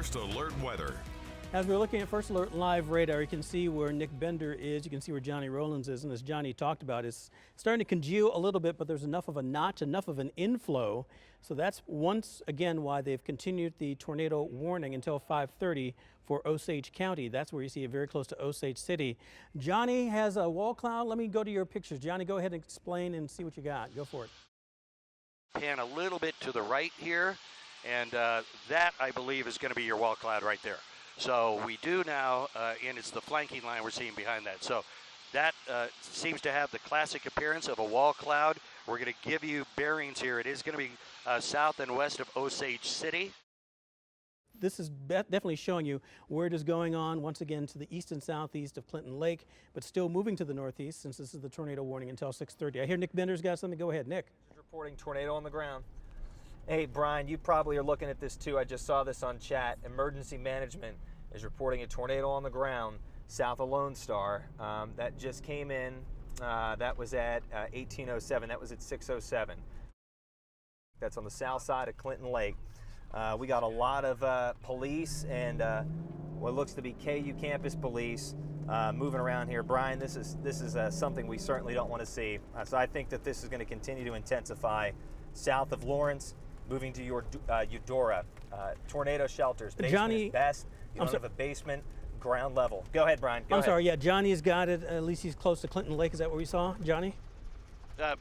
First Alert Weather. As we're looking at First Alert Live radar, you can see where Nick Bender is. You can see where Johnny Rollins is. And as Johnny talked about, it's starting to congeal a little bit, but there's enough of a notch, enough of an inflow. So that's once again why they've continued the tornado warning until 5:30 for Osage County. That's where you see it very close to Osage City. Johnny has a wall cloud. Let me go to your pictures. Johnny, go ahead and explain and see what you got. Go for it. Pan a little bit to the right here, and that, I believe, is going to be your wall cloud right there. So we do now, and it's the flanking line we're seeing behind that. So that seems to have the classic appearance of a wall cloud. We're going to give you bearings here. It is going to be south and west of Osage City. This is definitely showing you where it is going on, once again, to the east and southeast of Clinton Lake, but still moving to the northeast since this is the tornado warning until 6:30. I hear Nick Bender's got something. Go ahead, Nick. Reporting tornado on the ground. Hey, Brian, you probably are looking at this too. I just saw this on chat. Emergency Management is reporting a tornado on the ground south of Lone Star. That just came in. That was at 1807. That was at 6:07. That's on the south side of Clinton Lake. We got a lot of police and what looks to be KU campus police moving around here. Brian, this is something we certainly don't want to see. So I think that this is going to continue to intensify south of Lawrence, moving to Eudora. Tornado shelters, basement Johnny, is best. You don't have a basement, ground level. Go ahead, Brian. Go ahead. Sorry, yeah, Johnny's got it. At least he's close to Clinton Lake. Is that what we saw, Johnny?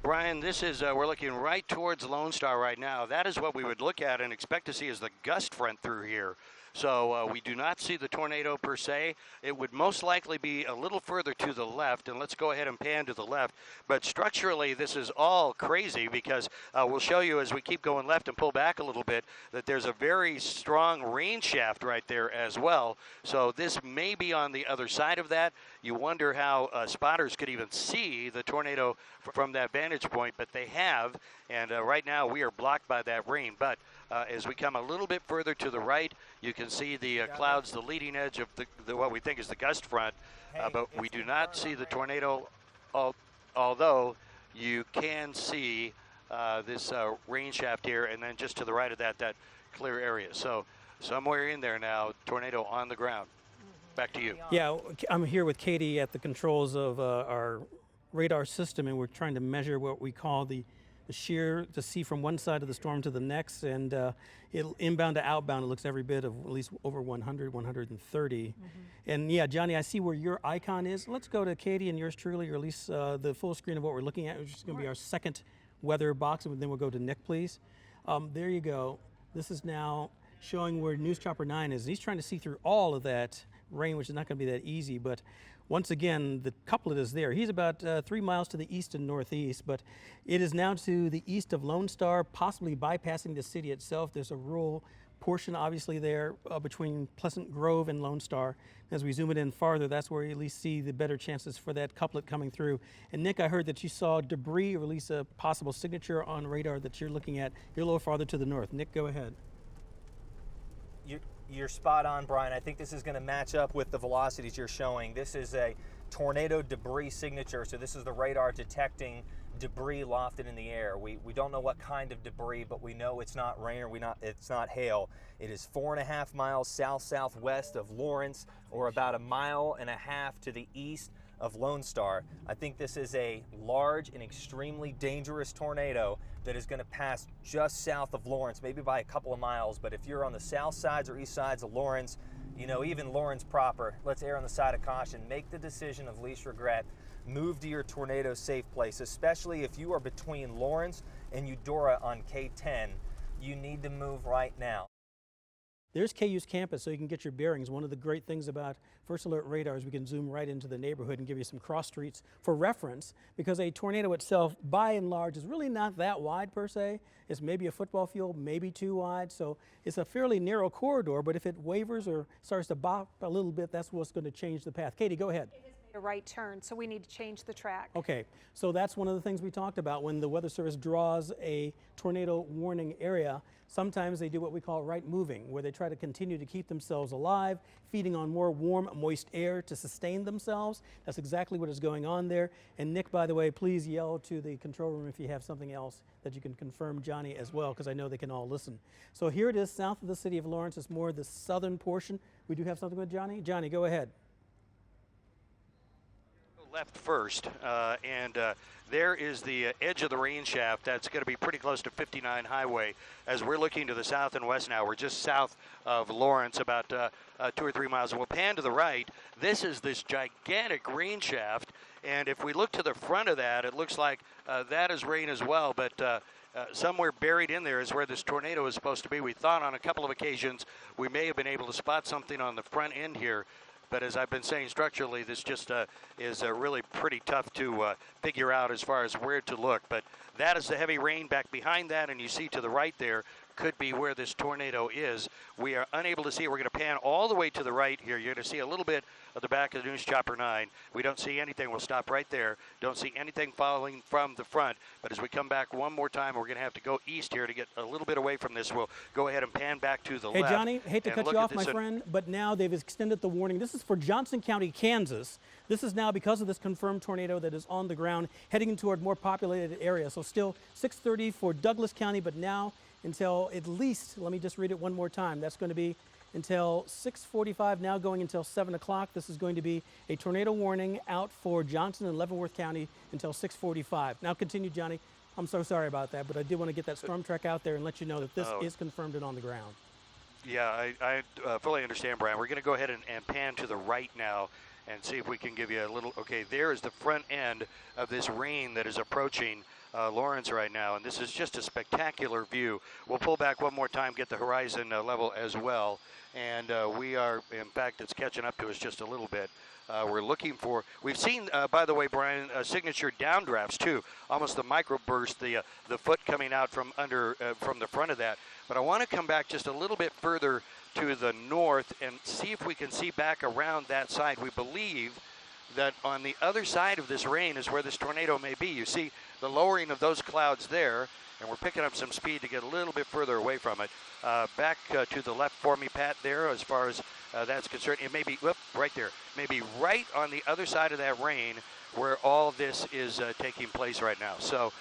Brian, this is, we're looking right towards Lone Star right now. That is what we would look at and expect to see as the gust front through here. So we do not see the tornado per se. It would most likely be a little further to the left, and let's go ahead and pan to the left. But structurally, this is all crazy because we'll show you as we keep going left and pull back a little bit that there's a very strong rain shaft right there as well. So this may be on the other side of that. You wonder how spotters could even see the tornado from that vantage point, but they have. And right now we are blocked by that rain. But as we come a little bit further to the right, you can see the clouds, the leading edge of the what we think is the gust front, but we do not see the tornado, although you can see this rain shaft here, and then just to the right of that clear area. So somewhere in there now, tornado on the ground. Back to you. Yeah, I'm here with Katie at the controls of our radar system, and we're trying to measure what we call the shear to see from one side of the storm to the next, and it'll inbound to outbound. It looks every bit of at least over 100, 130. And yeah, Johnny, I see where your icon is. Let's go to Katie and yours truly, or at least the full screen of what we're looking at, which is going to be our second weather box, and then we'll go to Nick, please. There you go. This is now showing where News Chopper 9 is. He's trying to see through all of that rain, which is not going to be that easy, but once again, the couplet is there. He's about 3 miles to the east and northeast, but it is now to the east of Lone Star, possibly bypassing the city itself. There's a rural portion, obviously, there between Pleasant Grove and Lone Star. As we zoom it in farther, that's where you at least see the better chances for that couplet coming through. And Nick, I heard that you saw debris, or at least a possible signature on radar that you're looking at. You're a little farther to the north. Nick, go ahead. You're spot on, Brian. I think this is going to match up with the velocities you're showing. This is a tornado debris signature, so this is the radar detecting debris lofted in the air. We don't know what kind of debris, but we know it's not rain or it's not hail. It is 4.5 miles south-southwest of Lawrence, or about 1.5 miles to the east of Lone Star. I think this is a large and extremely dangerous tornado that is going to pass just south of Lawrence, maybe by a couple of miles. But if you're on the south sides or east sides of Lawrence, you know, even Lawrence proper, let's err on the side of caution. Make the decision of least regret. Move to your tornado safe place, especially if you are between Lawrence and Eudora on K10. You need to move right now. There's KU's campus, so you can get your bearings. One of the great things about First Alert radar is we can zoom right into the neighborhood and give you some cross streets for reference, because a tornado itself, by and large, is really not that wide per se. It's maybe a football field, maybe too wide, so it's a fairly narrow corridor, but if it wavers or starts to bop a little bit, that's what's going to change the path. Katie, go ahead. a right turn, so we need to change the track. Okay, so that's one of the things we talked about when the Weather Service draws a tornado warning area. Sometimes they do what we call right moving, where they try to continue to keep themselves alive, feeding on more warm, moist air to sustain themselves. That's exactly what is going on there. And Nick, by the way, please yell to the control room if you have something else that you can confirm Johnny as well, because I know they can all listen. So here it is south of the city of Lawrence. It's more the southern portion. We do have something with Johnny. Johnny, go ahead. Left first, and there is the edge of the rain shaft. That's going to be pretty close to 59 Highway. As we're looking to the south and west now, we're just south of Lawrence, about 2 or 3 miles, and we'll pan to the right. This is this gigantic rain shaft, and if we look to the front of that, it looks like that is rain as well, but somewhere buried in there is where this tornado is supposed to be. We thought on a couple of occasions we may have been able to spot something on the front end here. But as I've been saying, structurally, this just is really pretty tough to figure out as far as where to look. But that is the heavy rain back behind that, and you see to the right there could be where this tornado is. We are unable to see it. We're going to pan all the way to the right here. You're going to see a little bit of the back of the News Chopper 9. We don't see anything. We'll stop right there. Don't see anything following from the front. But as we come back one more time, we're going to have to go east here to get a little bit away from this. We'll go ahead and pan back to the left. Hey, Johnny, hate to cut you off, my friend, but now they've extended the warning. This is for Johnson County, Kansas. This is now because of this confirmed tornado that is on the ground, heading toward more populated areas. So still 6:30 for Douglas County, but now until at least, let me just read it one more time. That's going to be until 6:45, now going until 7 o'clock. This is going to be a tornado warning out for Johnson and Leavenworth County until 6:45. Now continue, Johnny. I'm so sorry about that, but I did want to get that storm track out there and let you know that this is confirmed and on the ground. Yeah, I fully understand, Brian. We're going to go ahead and pan to the right now and see if we can give you a little. Okay, there is the front end of this rain that is approaching Lawrence right now, and this is just a spectacular view. We'll pull back one more time, get the horizon level as well, and we are, in fact, it's catching up to us just a little bit. We're looking for, we've seen, by the way, Brian, signature downdrafts too, almost the microburst, the foot coming out from under, from the front of that. But I want to come back just a little bit further to the north and see if we can see back around that side. We believe that on the other side of this rain is where this tornado may be. You see the lowering of those clouds there, and we're picking up some speed to get a little bit further away from it. Back to the left for me, Pat, there, as far as that's concerned. It may be, whoop, right there, maybe right on the other side of that rain where all this is taking place right now. So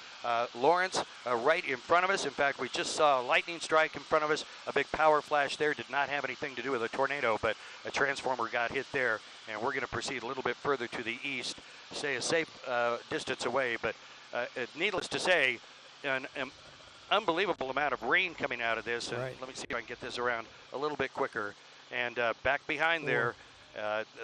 Lawrence right in front of us. In fact, we just saw a lightning strike in front of us. A big power flash there. Did not have anything to do with a tornado, but a transformer got hit there. And we're going to proceed a little bit further to the east, say a safe distance away. But needless to say, an unbelievable amount of rain coming out of this. And let me see if I can get this around a little bit quicker. And back behind there,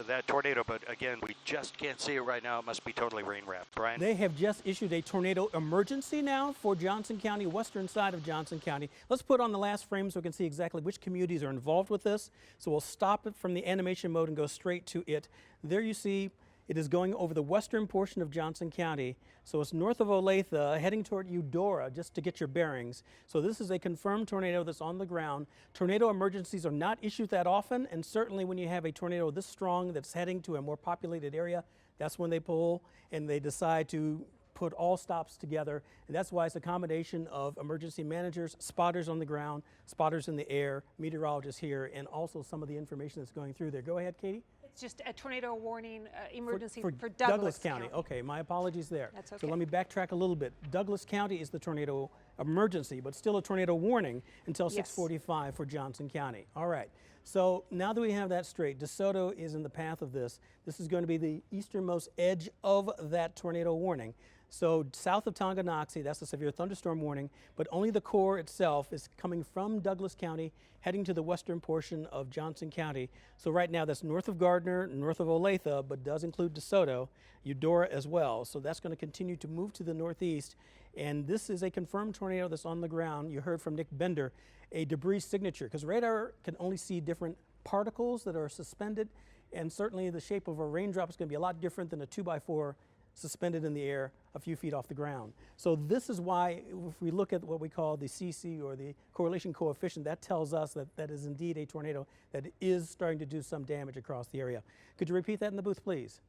that tornado, but again, we just can't see it right now. It must be totally rain wrapped. Brian? They have just issued a tornado emergency now for Johnson County, western side of Johnson County. Let's put on the last frame so we can see exactly which communities are involved with this. So we'll stop it from the animation mode and go straight to it. There you see it is going over the western portion of Johnson County. So it's north of Olathe, heading toward Eudora, just to get your bearings. So this is a confirmed tornado that's on the ground. Tornado emergencies are not issued that often, and certainly when you have a tornado this strong that's heading to a more populated area, that's when they pull and they decide to put all stops together. And that's why it's a combination of emergency managers, spotters on the ground, spotters in the air, meteorologists here, and also some of the information that's going through there. Go ahead, Katie. It's just a tornado warning emergency for Douglas County. Okay, my apologies there. That's okay. So let me backtrack a little bit. Douglas County is the tornado emergency, but still a tornado warning until 6:45 for Johnson County. All right. So now that we have that straight, DeSoto is in the path of this. This is going to be the easternmost edge of that tornado warning. So south of Tonganoxie, that's a severe thunderstorm warning, but only the core itself is coming from Douglas County, heading to the western portion of Johnson County. So right now that's north of Gardner, north of Olathe, but does include DeSoto, Eudora as well. So that's going to continue to move to the northeast. And this is a confirmed tornado that's on the ground. You heard from Nick Bender, a debris signature, because radar can only see different particles that are suspended, and certainly the shape of a raindrop is going to be a lot different than a 2x4 suspended in the air a few feet off the ground. So this is why if we look at what we call the CC, or the correlation coefficient, that tells us that that is indeed a tornado that is starting to do some damage across the area. Could you repeat that in the booth, please?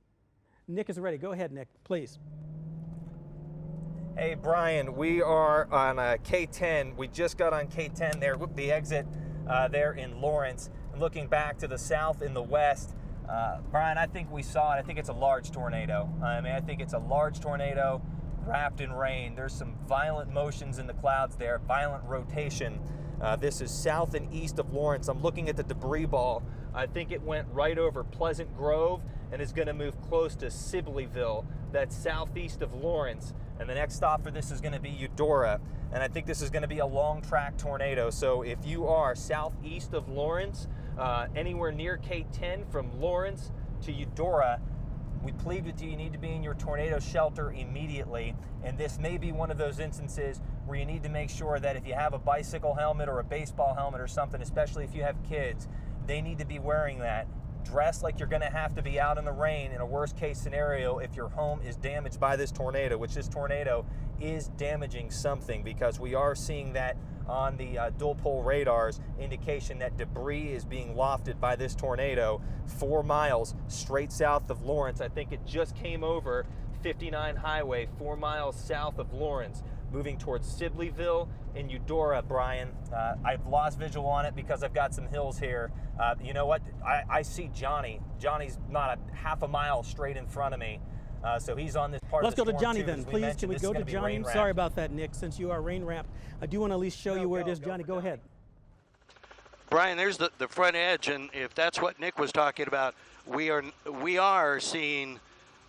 Nick is ready. Go ahead, Nick, please. Hey, Brian, we are on K10. We just got on K10 there, the exit there in Lawrence. And looking back to the south in the west, Brian, I think we saw it. I think it's a large tornado. I think it's a large tornado wrapped in rain. There's some violent motions in the clouds there, violent rotation. This is south and east of Lawrence. I'm looking at the debris ball. I think it went right over Pleasant Grove and is going to move close to Sibleyville. That's southeast of Lawrence. And the next stop for this is going to be Eudora. And I think this is going to be a long track tornado. So if you are southeast of Lawrence, anywhere near K10 from Lawrence to Eudora, we plead with you, you need to be in your tornado shelter immediately. And this may be one of those instances where you need to make sure that if you have a bicycle helmet or a baseball helmet or something, especially if you have kids, they need to be wearing that. Dress like you're going to have to be out in the rain in a worst case scenario if your home is damaged by this tornado, which this tornado is damaging something, because we are seeing that on the dual pole radars, indication that debris is being lofted by this tornado 4 miles straight south of Lawrence. I think it just came over 59 highway 4 miles south of Lawrence, moving towards Sibleyville and Eudora, Brian. I've lost visual on it because I've got some hills here. You know what? I see Johnny. Johnny's not a half a mile straight in front of me. So he's on this part Let's of the go to storm Johnny too, then, as we please. mentioned. Can we This is go to gonna be Johnny? rain-wrapped. Sorry about that, Nick. Since you are rain wrapped, I do want to at least show you where it is. Johnny, go ahead. Brian, there's the front edge, and if that's what Nick was talking about, we are seeing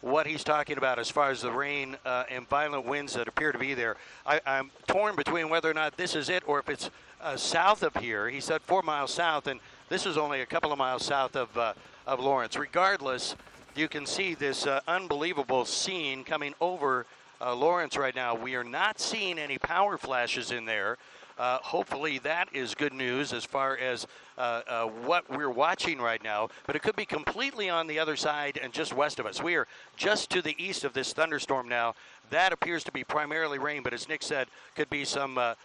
what he's talking about as far as the rain and violent winds that appear to be there. I'm torn between whether or not this is it or if it's south of here. He said 4 miles south, and this is only a couple of miles south of Lawrence. Regardless, you can see this unbelievable scene coming over Lawrence right now. We are not seeing any power flashes in there. Hopefully that is good news as far as what we're watching right now, but it could be completely on the other side and just west of us. We are just to the east of this thunderstorm now. That appears to be primarily rain, but as Nick said, could be some a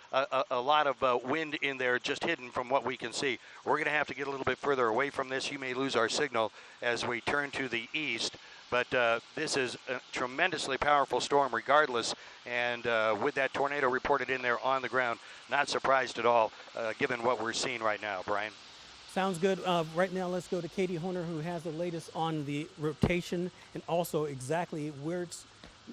lot of wind in there just hidden from what we can see. We're going to have to get a little bit further away from this. You may lose our signal as we turn to the east. But this is a tremendously powerful storm regardless, and with that tornado reported in there on the ground, not surprised at all given what we're seeing right now, Brian. Sounds good. Right now, let's go to Katie Horner, who has the latest on the rotation and also exactly where it's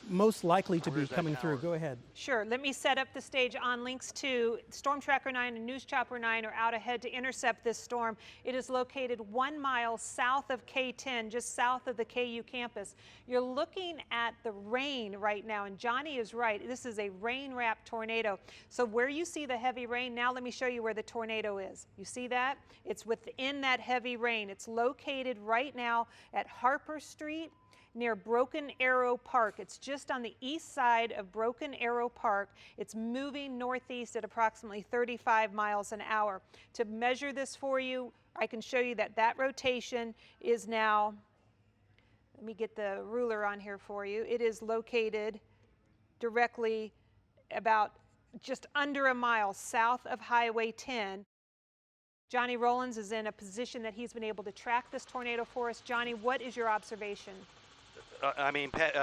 most likely to be coming through. Go ahead. Sure. Let me set up the stage on links 2. Storm Tracker 9 and News Chopper 9 are out ahead to intercept this storm. It is located 1 mile south of K10, just south of the KU campus. You're looking at the rain right now, and Johnny is right. This is a rain-wrapped tornado. So where you see the heavy rain, now let me show you where the tornado is. You see that? It's within that heavy rain. It's located right now at Harper Street, near Broken Arrow Park. It's just on the east side of Broken Arrow Park. It's moving northeast at approximately 35 miles an hour. To measure this for you, I can show you that that rotation is now, let me get the ruler on here for you. It is located directly about just under a mile south of Highway 10. Johnny Rollins is in a position that he's been able to track this tornado for us. Johnny, what is your observation? I mean, Pat,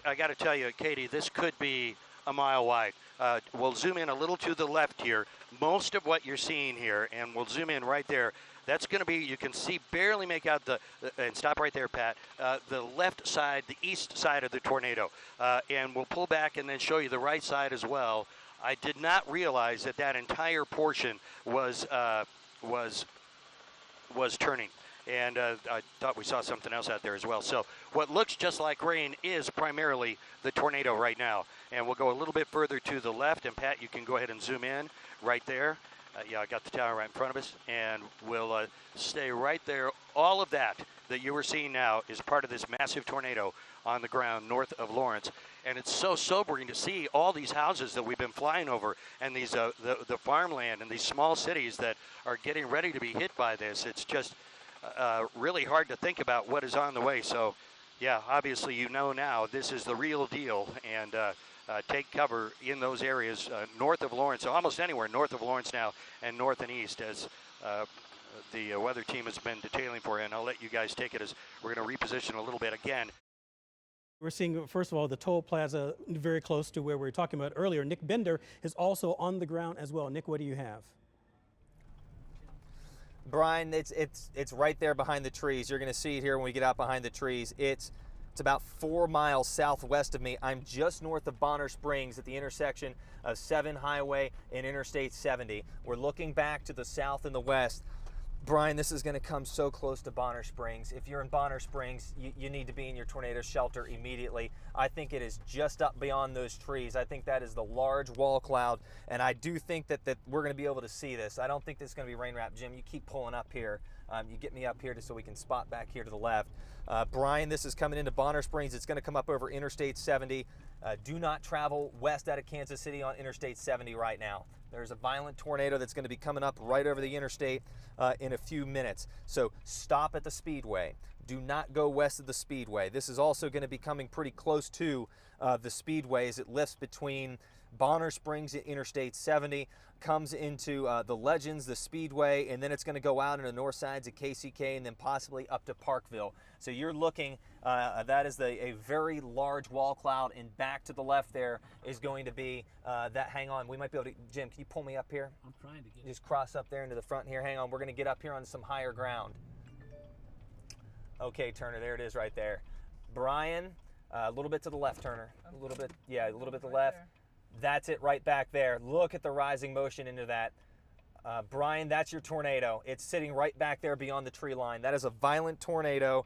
I got to tell you, Katie, this could be a mile wide. We'll zoom in a little to the left here. Most of what you're seeing here, and we'll zoom in right there, that's going to be, you can see, barely make out and stop right there, Pat, the left side, the east side of the tornado. And we'll pull back and then show you the right side as well. I did not realize that that entire portion was turning. And I thought we saw something else out there as well. So what looks just like rain is primarily the tornado right now. And we'll go a little bit further to the left. And Pat, you can go ahead and zoom in right there. Yeah, I got the tower right in front of us. And we'll stay right there. All of that you were seeing now is part of this massive tornado on the ground north of Lawrence. And it's so sobering to see all these houses that we've been flying over and these the farmland and these small cities that are getting ready to be hit by this. It's just really hard to think about what is on the way. So, yeah, obviously you know now this is the real deal, and take cover in those areas north of Lawrence, so almost anywhere north of Lawrence now, and north and east as the weather team has been detailing for you. And I'll let you guys take it as we're going to reposition a little bit again. We're seeing, first of all, the toll plaza very close to where we were talking about earlier. Nick Bender is also on the ground as well. Nick, what do you have? Brian, it's right there behind the trees. You're going to see it here when we get out behind the trees. It's about 4 miles southwest of me. I'm just north of Bonner Springs at the intersection of 7 Highway and Interstate 70. We're looking back to the south and the west. Brian, this is going to come so close to Bonner Springs. If you're in Bonner Springs, you need to be in your tornado shelter immediately. I think it is just up beyond those trees. I think that is the large wall cloud, and I do think that we're going to be able to see this. I don't think this is going to be rain wrapped. Jim, you keep pulling up here. You get me up here just so we can spot back here to the left. Brian, this is coming into Bonner Springs. It's going to come up over Interstate 70. Do not travel west out of Kansas City on Interstate 70 right now. There's a violent tornado that's going to be coming up right over the interstate in a few minutes. So stop at the Speedway. Do not go west of the Speedway. This is also going to be coming pretty close to the Speedway as it lifts between Bonner Springs and Interstate 70, comes into the Legends, the Speedway, and then it's going to go out in the north sides of KCK and then possibly up to Parkville. So you're looking, that is a very large wall cloud, and back to the left there is going to be that, hang on, we might be able to, Jim, can you pull me up here? I'm trying to get Just cross up there into the front here. Hang on, we're going to get up here on some higher ground. Okay, Turner, there it is right there. Brian, a little bit to the left, Turner. A little bit, yeah, a little bit to the left. That's it right back there. Look at the rising motion into that. Brian, that's your tornado. It's sitting right back there beyond the tree line. That is a violent tornado.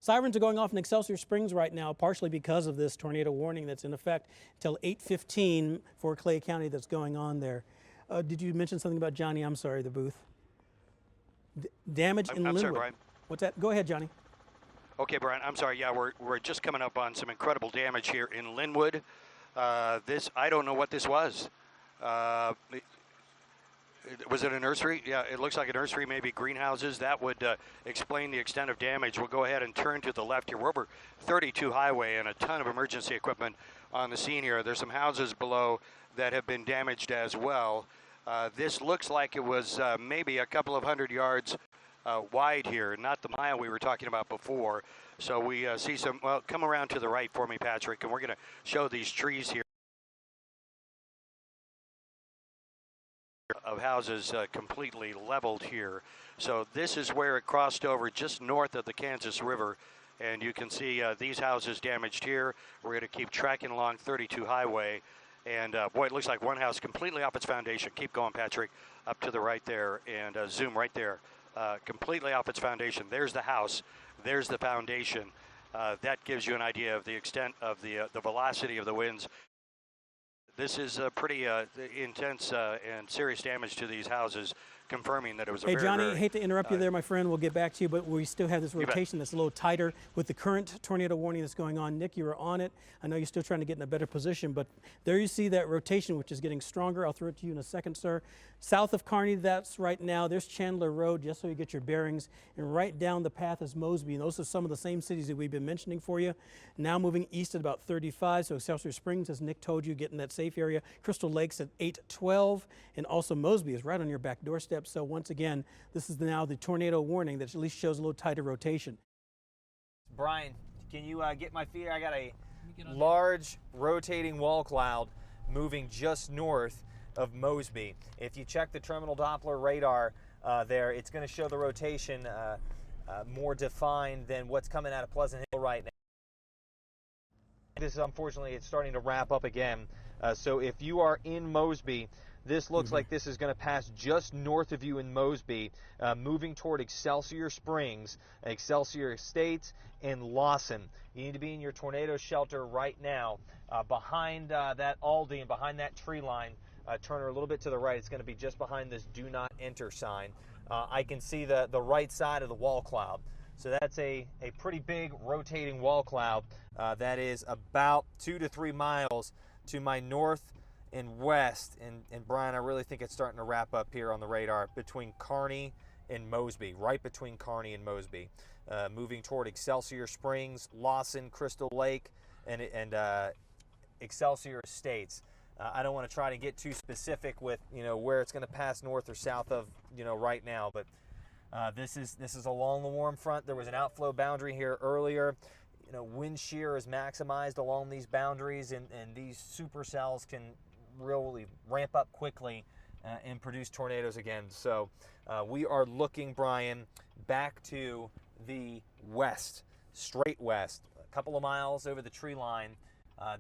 Sirens are going off in Excelsior Springs right now, partially because of this tornado warning that's in effect until 8:15 for Clay County that's going on there. Did you mention something about Johnny? I'm sorry, the booth. Damage in Linwood. I'm sorry, Brian. What's that? Go ahead, Johnny. Okay, Brian, I'm sorry. Yeah, we're just coming up on some incredible damage here in Linwood. This, I don't know what this was. Was it a nursery? Yeah, it looks like a nursery, maybe greenhouses. That would explain the extent of damage. We'll go ahead and turn to the left here. We're over 32 Highway and a ton of emergency equipment on the scene here. There's some houses below that have been damaged as well. This looks like it was maybe a couple of 100 yards wide here, not the mile we were talking about before. So we see some, well, come around to the right for me, Patrick, and we're going to show these trees here of houses completely leveled here. So this is where it crossed over just north of the Kansas River, and you can see these houses damaged here. We're going to keep tracking along 32 Highway, and boy, it looks like one house completely off its foundation. Keep going, Patrick, up to the right there, and zoom right there. Completely off its foundation. There's the house. There's the foundation. That gives you an idea of the extent of the velocity of the winds. This is pretty intense and serious damage to these houses, confirming that it was a Hey, very, Johnny, very, hate to interrupt you there, my friend. We'll get back to you, but we still have this rotation that's a little tighter with the current tornado warning that's going on. Nick, you were on it. I know you're still trying to get in a better position, but there you see that rotation, which is getting stronger. I'll throw it to you in a second, sir. South of Kearney, that's right now. There's Chandler Road, just so you get your bearings. And right down the path is Mosby. And those are some of the same cities that we've been mentioning for you. Now moving east at about 35. So Excelsior Springs, as Nick told you, get in that safe area. Crystal Lakes at 812. And also Mosby is right on your back doorstep. So once again, this is now the tornado warning that at least shows a little tighter rotation. Brian, can you get my feet? I got a large rotating wall cloud moving just north of Mosby. If you check the terminal Doppler radar there, it's going to show the rotation more defined than what's coming out of Pleasant Hill right now. This is, unfortunately, it's starting to wrap up again. So if you are in Mosby, this looks like this is going to pass just north of you in Mosby, moving toward Excelsior Springs, Excelsior Estates, and Lawson. You need to be in your tornado shelter right now behind that Aldi and behind that tree line. Turner, a little bit to the right. It's going to be just behind this do not enter sign. I can see the right side of the wall cloud. So that's a pretty big rotating wall cloud that is about 2 to 3 miles to my north and west. And Brian, I really think it's starting to wrap up here on the radar between Kearney and Mosby, right between Kearney and Mosby. Moving toward Excelsior Springs, Lawson, Crystal Lake, and Excelsior Estates. I don't want to try to get too specific with where it's going to pass north or south of right now, but this is along the warm front. There was an outflow boundary here earlier. wind shear is maximized along these boundaries, and these supercells can really ramp up quickly and produce tornadoes again. So we are looking, Brian, back to the west, straight west, a couple of miles over the tree line.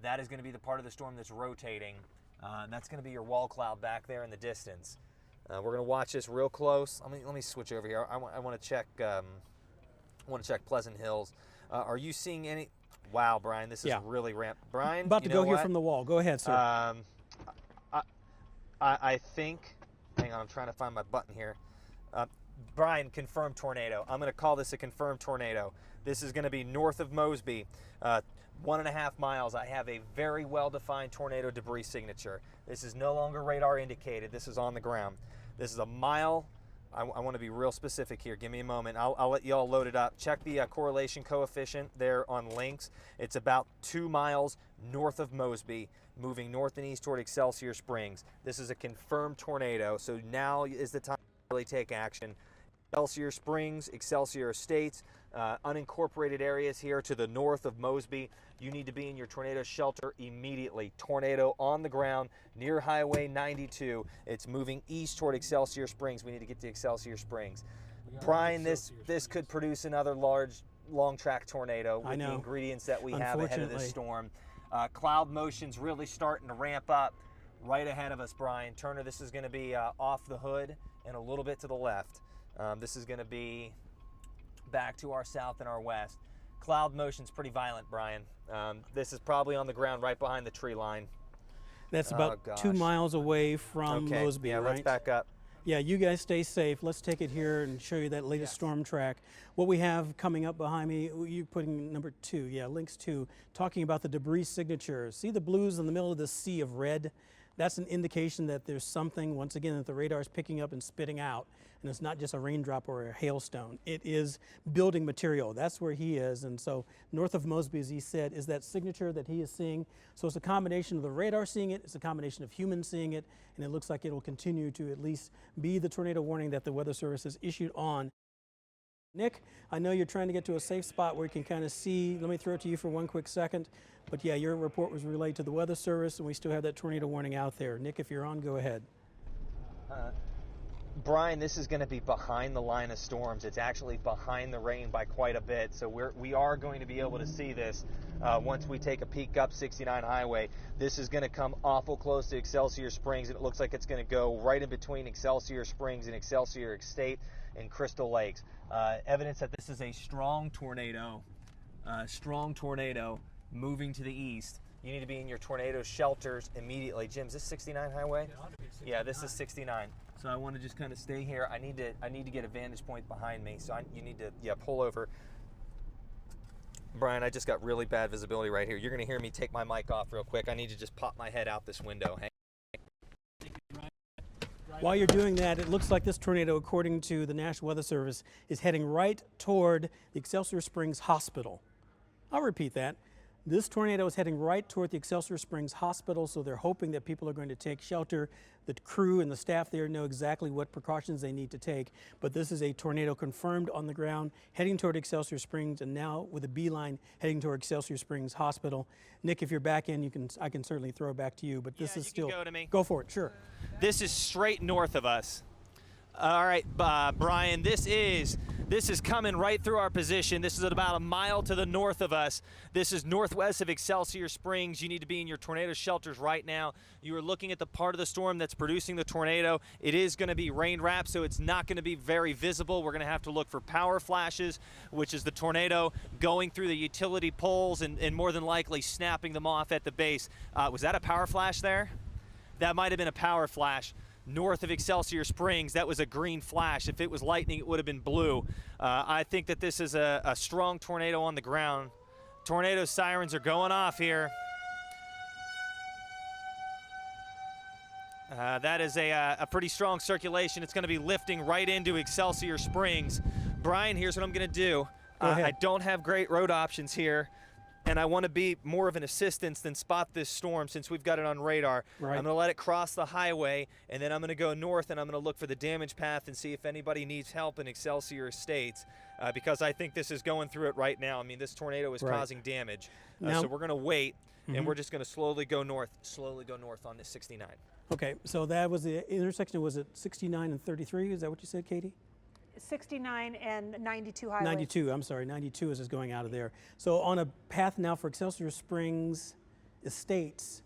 That is going to be the part of the storm that's rotating. That's going to be your wall cloud back there in the distance. We're going to watch this real close. Let me switch over here. I want to check. Pleasant Hills. Are you seeing any? Wow, Brian, this is really ramped. Brian, About to go here from the wall. Go ahead, sir. I think. Hang on, I'm trying to find my button here. Brian, confirmed tornado. I'm going to call this a confirmed tornado. This is going to be north of Mosby, 1.5 miles. I have a very well-defined tornado debris signature. This is no longer radar indicated. This is on the ground. This is a mile. I want to be real specific here. Give me a moment. I'll let you all load it up. Check the correlation coefficient there on links. It's about 2 miles north of Mosby, moving north and east toward Excelsior Springs. This is a confirmed tornado, so now is the time to really take action. Excelsior Springs, Excelsior Estates, unincorporated areas here to the north of Mosby. You need to be in your tornado shelter immediately. Tornado on the ground near Highway 92. It's moving east toward Excelsior Springs. We need to get to Excelsior Springs. Brian, this could produce another large, long track tornado with the ingredients that we have ahead of this storm. Cloud motion's really starting to ramp up right ahead of us, Brian. Turner, this is going to be off the hood and a little bit to the left. This is going to be back to our south and our west. Cloud motion's pretty violent, Brian. This is probably on the ground right behind the tree line. That's about 2 miles away from Mosby, right? Let's back up. Yeah, you guys stay safe. Let's take it here and show you that latest storm track. What we have coming up behind me, you're putting number 2, links 2, talking about the debris signature. See the blues in the middle of this sea of red? That's an indication that there's something, once again, that the radar is picking up and spitting out. And it's not just a raindrop or a hailstone. It is building material. That's where he is. And so north of Mosby, as he said, is that signature that he is seeing. So it's a combination of the radar seeing it, it's a combination of humans seeing it, and it looks like it will continue to at least be the tornado warning that the Weather Service has issued on. Nick, I know you're trying to get to a safe spot where you can kind of see. Let me throw it to you for one quick second. But yeah, your report was relayed to the Weather Service, and we still have that tornado warning out there. Nick, if you're on, go ahead. Brian, this is going to be behind the line of storms. It's actually behind the rain by quite a bit. So we are going to be able to see this once we take a peek up 69 Highway. This is going to come awful close to Excelsior Springs, and it looks like it's going to go right in between Excelsior Springs and Excelsior Estate and Crystal Lakes. Evidence that this is a strong tornado moving to the east. You need to be in your tornado shelters immediately. Jim, is this 69 Highway? Yeah, this is 69. So I want to just kind of stay here. I need to get a vantage point behind me. So you need to pull over. Brian, I just got really bad visibility right here. You're going to hear me take my mic off real quick. I need to just pop my head out this window. While you're doing that, it looks like this tornado, according to the National Weather Service, is heading right toward the Excelsior Springs Hospital. I'll repeat that. This tornado is heading right toward the Excelsior Springs Hospital, so they're hoping that people are going to take shelter. The crew and the staff there know exactly what precautions they need to take, but this is a tornado confirmed on the ground, heading toward Excelsior Springs, and now with a beeline heading toward Excelsior Springs Hospital. Nick, if you're back in, I can certainly throw it back to you, but this is still... Go to me. Go for it, sure. This is straight north of us. All right, Brian, this is coming right through our position. This is at about a mile to the north of us. This is northwest of Excelsior Springs. You need to be in your tornado shelters right now. You are looking at the part of the storm that's producing the tornado. It is going to be rain wrapped, so it's not going to be very visible. We're going to have to look for power flashes, which is the tornado going through the utility poles and more than likely snapping them off at the base. Was that a power flash there? That might have been a power flash. North of Excelsior Springs, that was a green flash. If it was lightning, it would have been blue. I think that this is a strong tornado on the ground. Tornado sirens are going off here. That is a pretty strong circulation. It's going to be lifting right into Excelsior Springs. Brian, here's what I'm going to do. I don't have great road options here. and I want to be more of an assistance than spot this storm since we've got it on radar. Right. I'm going to let it cross the highway, and then I'm going to go north, and I'm going to look for the damage path and see if anybody needs help in Excelsior Estates, because I think this is going through it right now. I mean, this tornado is Right. causing damage. Now- So we're going to wait, and we're just going to slowly go north on this 69. Okay, so that was the intersection, was it 69 and 33? Is that what you said, Katie? 69 and 92 highway. 92, I'm sorry, 92 is just going out of there. So on a path now for Excelsior Springs Estates,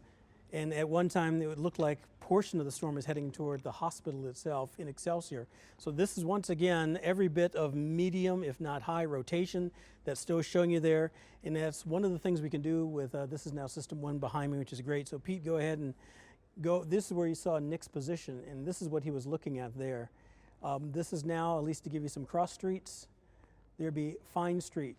and at one time it would look like portion of the storm is heading toward the hospital itself in Excelsior. So this is once again every bit of medium, if not high rotation that's still showing you there. And that's one of the things we can do with, this is now System 1 behind me, which is great. So Pete, go ahead and go, this is where you saw Nick's position, and this is what he was looking at there. This is now, at least to give you some cross streets, there'd be Fine Street.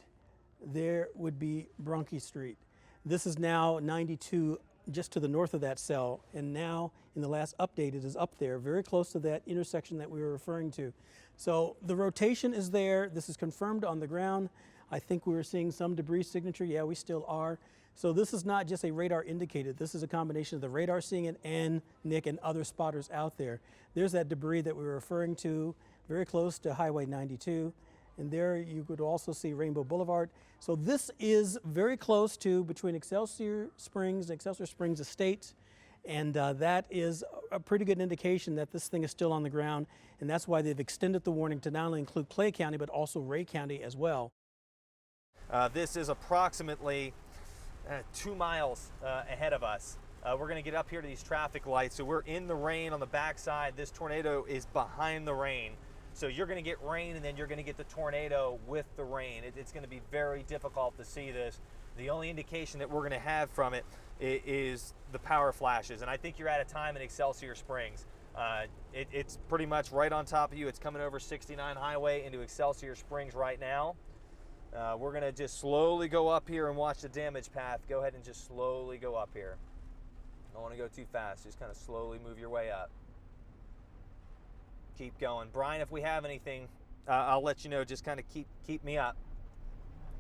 There would be Bronte Street. This is now 92 just to the north of that cell, and now in the last update it is up there, very close to that intersection that we were referring to. So the rotation is there. This is confirmed on the ground. I think we were seeing some debris signature. Yeah, we still are. So this is not just a radar indicated. This is a combination of the radar seeing it and Nick and other spotters out there. There's that debris that we were referring to, very close to Highway 92. And there you could also see Rainbow Boulevard. So this is very close to between Excelsior Springs and Excelsior Springs Estates. And that is a pretty good indication that this thing is still on the ground. And that's why they've extended the warning to not only include Clay County, but also Ray County as well. This is approximately 2 miles ahead of us. We're going to get up here to these traffic lights. So we're in the rain on the backside. This tornado is behind the rain. So you're going to get rain, and then you're going to get the tornado with the rain. It's going to be very difficult to see this. The only indication that we're going to have from it is the power flashes. And I think you're out of time in Excelsior Springs. It's pretty much right on top of you. It's coming over 69 Highway into Excelsior Springs right now. We're going to just slowly go up here and watch the damage path. Go ahead and just slowly go up here. Don't want to go too fast. Just kind of slowly move your way up. Keep going. Brian, if we have anything, I'll let you know. Just kind of keep me up.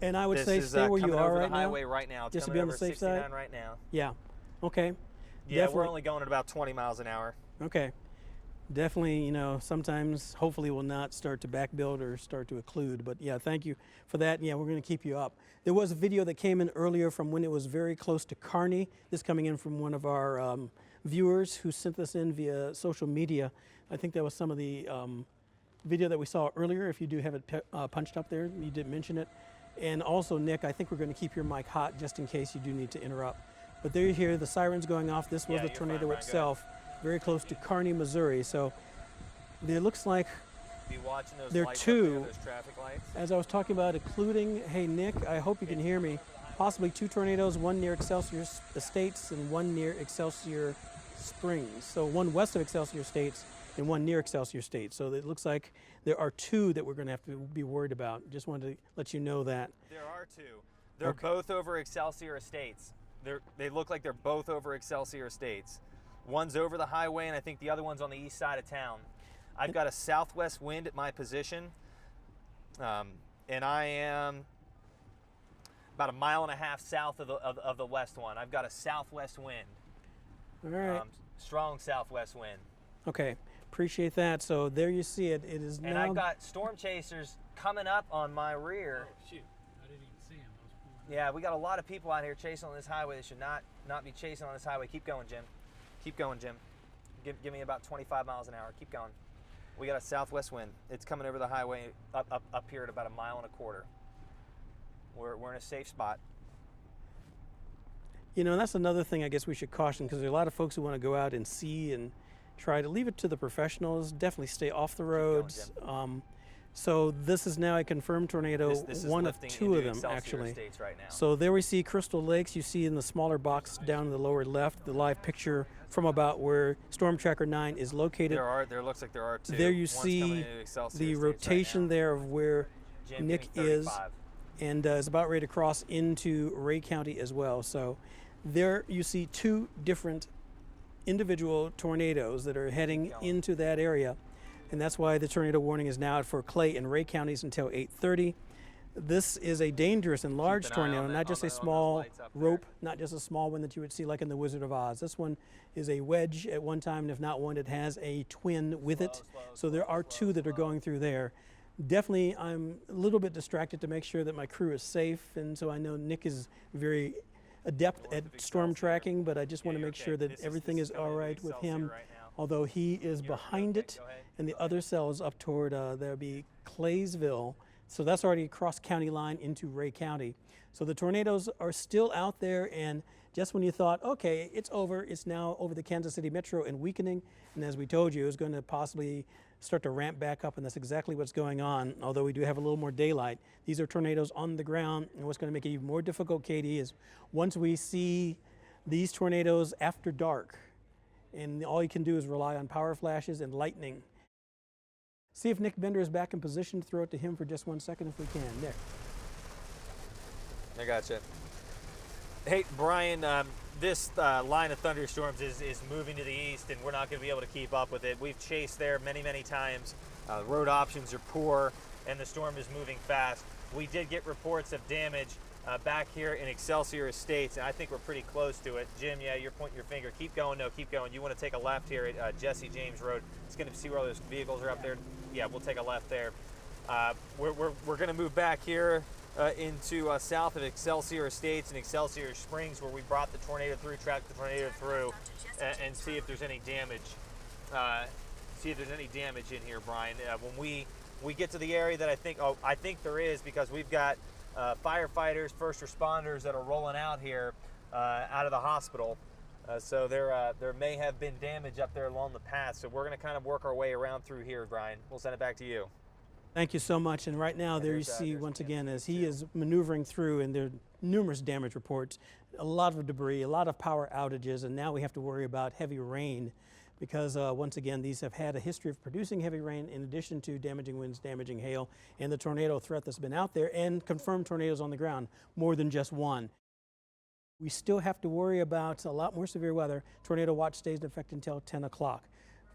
And I would This say is, stay where you coming are over right the highway right now. It's just to coming be on the over safe 69 side? right now. Yeah, okay. Yeah, Definitely. we're only going at about 20 miles an hour. Okay. Definitely, you know, sometimes hopefully we'll not start to back build or start to occlude. But yeah, thank you for that. Yeah, we're going to keep you up. There was a video that came in earlier from when it was very close to Kearney. This coming in from one of our viewers who sent this in via social media. I think that was some of the video that we saw earlier. If you do have it punched up there, you did mention it. And also, Nick, I think we're going to keep your mic hot just in case you do need to interrupt. But there you hear the sirens going off. This was Yeah, the you're tornado fine, Ryan. Go itself, very close to Kearney, Missouri. So it looks like, Be watching those There are lights up two. there, those traffic lights. as I was talking about, including, hey, Nick, I hope you can hear me, possibly 2 tornadoes, one near Excelsior Estates and one near Excelsior Springs. So one west of Excelsior Estates and one near Excelsior Estates. So it looks like there are 2 that we're going to have to be worried about. Just wanted to let you know that. There are 2. They're Okay. both over Excelsior Estates. They look like they're both over Excelsior Estates. One's over the highway, and I think the other one's on the east side of town. I've got a southwest wind at my position, and I am about 1.5 miles south of the west one. I've got a southwest wind, All right. strong southwest wind. Okay. Appreciate that. So there you see it. It is And now. I've got storm chasers coming up on my rear. Oh, shoot. I didn't even see him. I was pulling Yeah, we got a lot of people out here chasing on this highway. They should not be chasing on this highway. Keep going, Jim. Keep going, Jim. Give me about 25 miles an hour. Keep going. We got a southwest wind. It's coming over the highway up here at about 1.25 miles. We're in a safe spot. You know, that's another thing I guess we should caution, because there are a lot of folks who want to go out and see and try to leave it to the professionals. Definitely stay off the roads. So this is now a confirmed tornado, This is one of lifting 2 of into them Excelsior actually. Estates right now. So there we see Crystal Lakes. You see in the smaller box down in the lower left, the live picture from about where Storm Tracker 9 is located. There looks like there are 2. There you One's coming see into Excelsior the Estates rotation right there of where now. Jim, Nick give me is, 35. and is about ready to cross into Ray County as well. So there you see 2 different individual tornadoes that are heading into that area, and that's why the tornado warning is now out for Clay and Ray counties until 8:30. This is a dangerous and large an eye tornado, on not just a those small lights up there. rope, not just a small one that you would see like in the Wizard of Oz. This one is a wedge at one time, and if not one, it has a twin with it. So there are two that are going through there. Definitely, I'm a little bit distracted to make sure that my crew is safe, and so I know Nick is very adept at storm tracking, but I just want to make sure that everything is all right with him, although he is behind it, and the other cell is up toward, there'll be Claysville, so that's already across county line into Ray County. So the tornadoes are still out there, and just when you thought, okay, it's over, it's now over the Kansas City Metro and weakening, and as we told you, it's going to possibly start to ramp back up, and that's exactly what's going on, although we do have a little more daylight. These are tornadoes on the ground, and what's going to make it even more difficult, Katie, is once we see these tornadoes after dark, and all you can do is rely on power flashes and lightning. See if Nick Bender is back in position to throw it to him for just 1 second if we can. Nick. I gotcha. Hey, Brian, this line of thunderstorms is moving to the east, and we're not going to be able to keep up with it. We've chased there many, many times. Road options are poor, and the storm is moving fast. We did get reports of damage back here in Excelsior Estates, and I think we're pretty close to it. Jim, yeah, you're pointing your finger. Keep going. No, keep going. You want to take a left here at Jesse James Road. It's going to see where all those vehicles are up there. Yeah, we'll take a left there. We're going to move back here into south of Excelsior Estates and Excelsior Springs, where we brought the tornado through, tracked the tornado through, and see if there's any damage. See if there's any damage in here, Brian. When we get to the area that I think there is, because we've got firefighters, first responders that are rolling out here out of the hospital. So there may have been damage up there along the path. So we're going to kind of work our way around through here, Brian. We'll send it back to you. Thank you so much. And right now, there you see once again as he is maneuvering through, and there are numerous damage reports, a lot of debris, a lot of power outages, and now we have to worry about heavy rain because once again, these have had a history of producing heavy rain in addition to damaging winds, damaging hail, and the tornado threat that's been out there, and confirmed tornadoes on the ground, more than just one. We still have to worry about a lot more severe weather. Tornado watch stays in effect until 10 o'clock.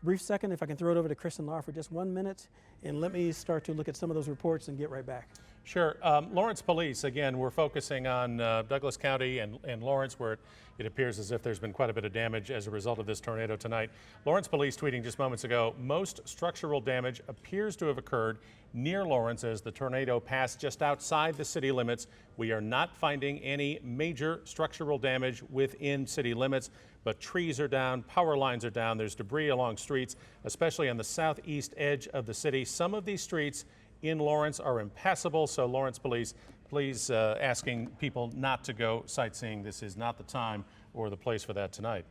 Brief second, if I can throw it over to Chris and Laura for just 1 minute, and let me start to look at some of those reports and get right back. Sure. Lawrence Police, again, we're focusing on Douglas County and Lawrence, where it appears as if there's been quite a bit of damage as a result of this tornado tonight. Lawrence Police tweeting just moments ago, most structural damage appears to have occurred near Lawrence as the tornado passed just outside the city limits. We are not finding any major structural damage within city limits, but trees are down, power lines are down, there's debris along streets, especially on the southeast edge of the city. Some of these streets in Lawrence are impassable, so Lawrence Police, please asking people not to go sightseeing. This is not the time or the place for that tonight.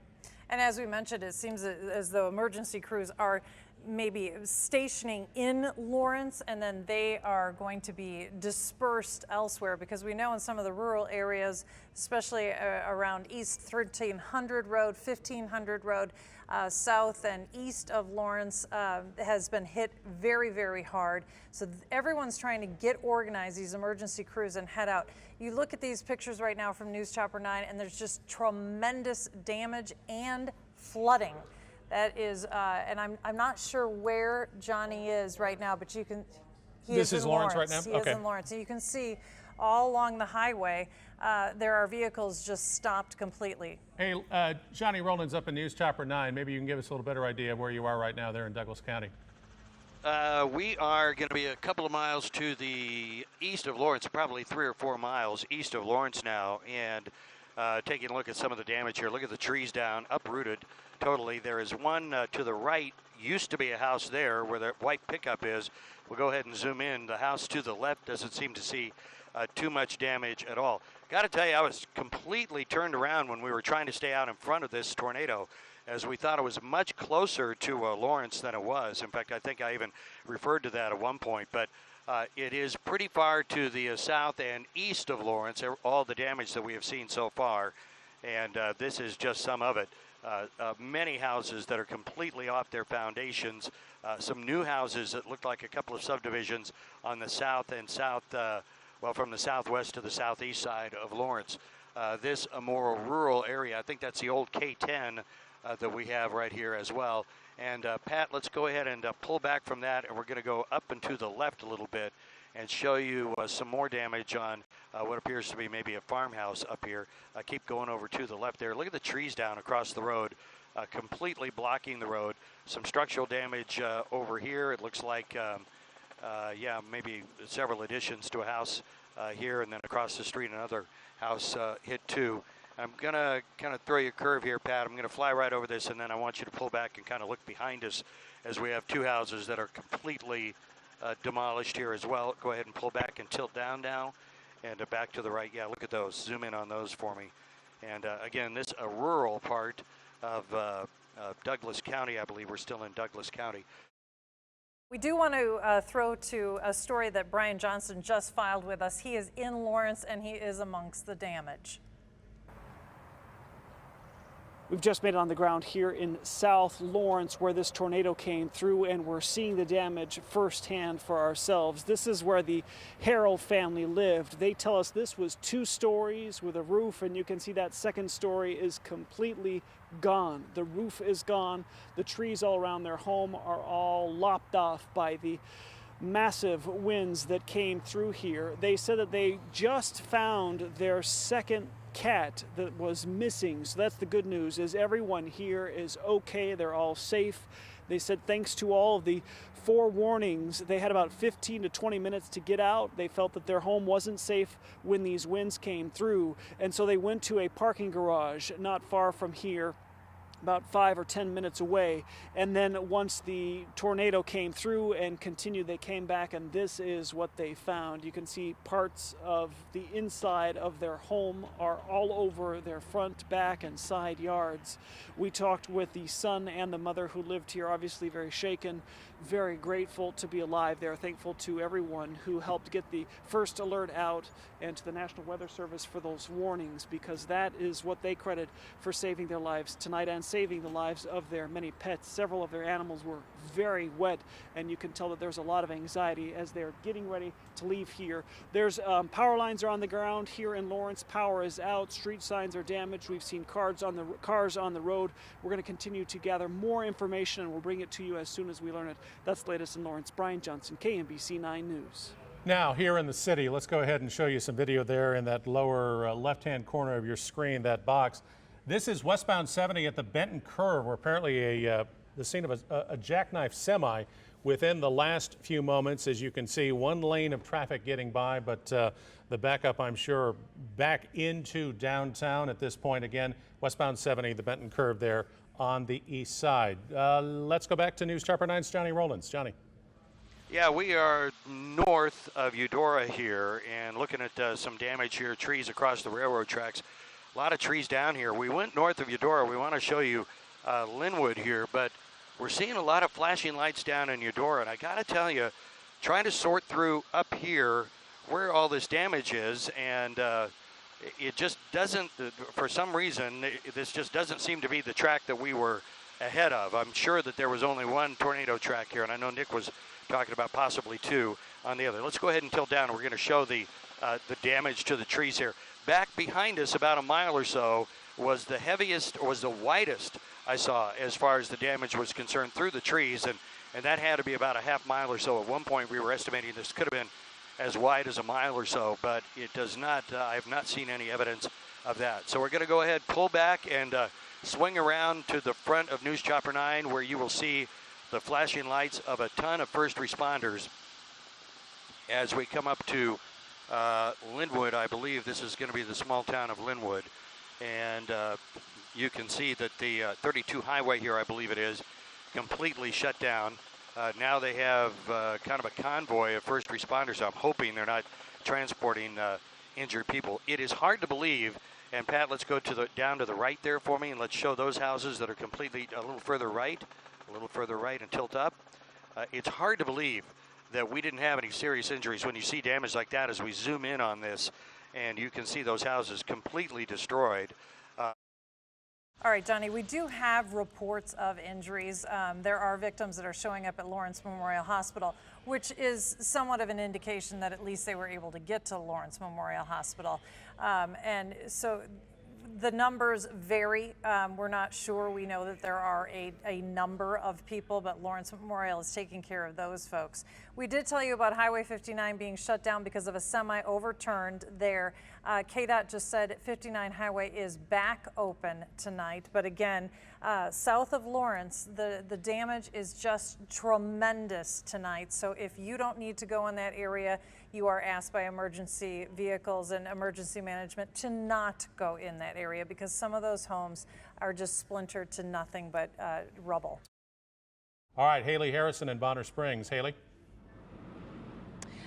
And as we mentioned, it seems as though emergency crews are maybe stationing in Lawrence, and then they are going to be dispersed elsewhere, because we know in some of the rural areas, especially around East 1300 Road, 1500 Road, south and east of Lawrence has been hit very, very hard. So everyone's trying to get organized, these emergency crews, and head out. You look at these pictures right now from News Chopper 9, and there's just tremendous damage and flooding. That is, and I'm not sure where Johnny is right now, but you can. This is Lawrence right now? He is in Lawrence. And you can see all along the highway, there are vehicles just stopped completely. Hey, Johnny Rowland's up in News Chopper 9. Maybe you can give us a little better idea of where you are right now there in Douglas County. We are going to be a couple of miles to the east of Lawrence, probably 3 or 4 miles east of Lawrence now, and taking a look at some of the damage here. Look at the trees down, uprooted totally. There is one to the right, used to be a house there where the white pickup is. We'll go ahead and zoom in. The house to the left doesn't seem to see too much damage at all. Got to tell you, I was completely turned around when we were trying to stay out in front of this tornado, as we thought it was much closer to Lawrence than it was. In fact, I think I even referred to that at one point, but it is pretty far to the south and east of Lawrence, all the damage that we have seen so far, and this is just some of it. Many houses that are completely off their foundations, some new houses that look like a couple of subdivisions on the south and well, from the southwest to the southeast side of Lawrence. This a more rural area. I think that's the old K10 that we have right here as well. And Pat, let's go ahead and pull back from that, and we're going to go up and to the left a little bit and show you some more damage on what appears to be maybe a farmhouse up here. Keep going over to the left there. Look at the trees down across the road, completely blocking the road. Some structural damage over here. It looks like, yeah, maybe several additions to a house here, and then across the street another house hit too. I'm going to kind of throw you a curve here, Pat. I'm going to fly right over this, and then I want you to pull back and kind of look behind us as we have two houses that are completely demolished here as well. Go ahead and pull back and tilt down now, and back to the right. Yeah, look at those. Zoom in on those for me. And again, this a rural part of Douglas County. I believe we're still in Douglas County. We do want to throw to a story that Brian Johnson just filed with us. He is in Lawrence, and he is amongst the damage. We've just made it on the ground here in South Lawrence where this tornado came through, and we're seeing the damage firsthand for ourselves. This is where the Harrell family lived. They tell us this was 2 stories with a roof, and you can see that second story is completely gone. The roof is gone. The trees all around their home are all lopped off by the massive winds that came through here. They said that they just found their second cat that was missing. So that's the good news, is everyone here is okay. They're all safe. They said thanks to all of the forewarnings, they had about 15 to 20 minutes to get out. They felt that their home wasn't safe when these winds came through, and so they went to a parking garage not far from here, about 5 or 10 minutes away. And then once the tornado came through and continued, they came back, and this is what they found. You can see parts of the inside of their home are all over their front, back, and side yards. We talked with the son and the mother who lived here, obviously very shaken, very grateful to be alive. They're thankful to everyone who helped get the first alert out, and to the National Weather Service for those warnings, because that is what they credit for saving their lives tonight and saving the lives of their many pets. Several of their animals were very wet, and you can tell that there's a lot of anxiety as they're getting ready to leave here. There's power lines are on the ground here in Lawrence. Power is out. Street signs are damaged. We've seen cars on the road. We're going to continue to gather more information, and we'll bring it to you as soon as we learn it. That's the latest in Lawrence. Brian Johnson, KMBC 9 News. Now, here in the city, let's go ahead and show you some video there in that lower left-hand corner of your screen, that box. This is westbound 70 at the Benton Curve, where apparently the scene of a jackknife semi within the last few moments. As you can see, one lane of traffic getting by, but the backup, I'm sure, back into downtown at this point. Again, westbound 70, the Benton Curve there on the east side. Let's go back to News Chopper 9's Johnny Rollins. Johnny. Yeah, we are north of Eudora here and looking at some damage here, trees across the railroad tracks. A lot of trees down here. We went north of Eudora. We want to show you Linwood here, but we're seeing a lot of flashing lights down in Eudora, and I got to tell you, trying to sort through up here where all this damage is, and it just doesn't, for some reason, this just doesn't seem to be the track that we were ahead of. I'm sure that there was only one tornado track here, and I know Nick was talking about possibly 2 on the other. Let's go ahead and tilt down. We're going to show the damage to the trees here. Back behind us, about a mile or so, was the heaviest, or was the widest I saw as far as the damage was concerned through the trees, and that had to be about a half mile or so. At one point, we were estimating this could have been as wide as a mile or so, but it does not. I have not seen any evidence of that. So we're going to go ahead, pull back, and swing around to the front of News Chopper 9, where you will see the flashing lights of a ton of first responders as we come up to Linwood. I believe this is going to be the small town of Linwood, and you can see that the 32 highway here, I believe it is, completely shut down. Now they have kind of a convoy of first responders. I'm hoping they're not transporting injured people. It is hard to believe, and Pat, let's go to down to the right there for me, and let's show those houses that are completely a little further right, and tilt up. It's hard to believe that we didn't have any serious injuries when you see damage like that as we zoom in on this, and you can see those houses completely destroyed. All right, Johnny, we do have reports of injuries. There are victims that are showing up at Lawrence Memorial Hospital, which is somewhat of an indication that at least they were able to get to Lawrence Memorial Hospital. And so the numbers vary. We're not sure. We know that there are a number of people, but Lawrence Memorial is taking care of those folks. We did tell you about Highway 59 being shut down because of a semi overturned there. KDOT just said 59 Highway is back open tonight, but again, south of Lawrence, the damage is just tremendous tonight. So if you don't need to go in that area, you are asked by emergency vehicles and emergency management to not go in that area because some of those homes are just splintered to nothing but rubble. All right, Haley Harrison in Bonner Springs. Haley?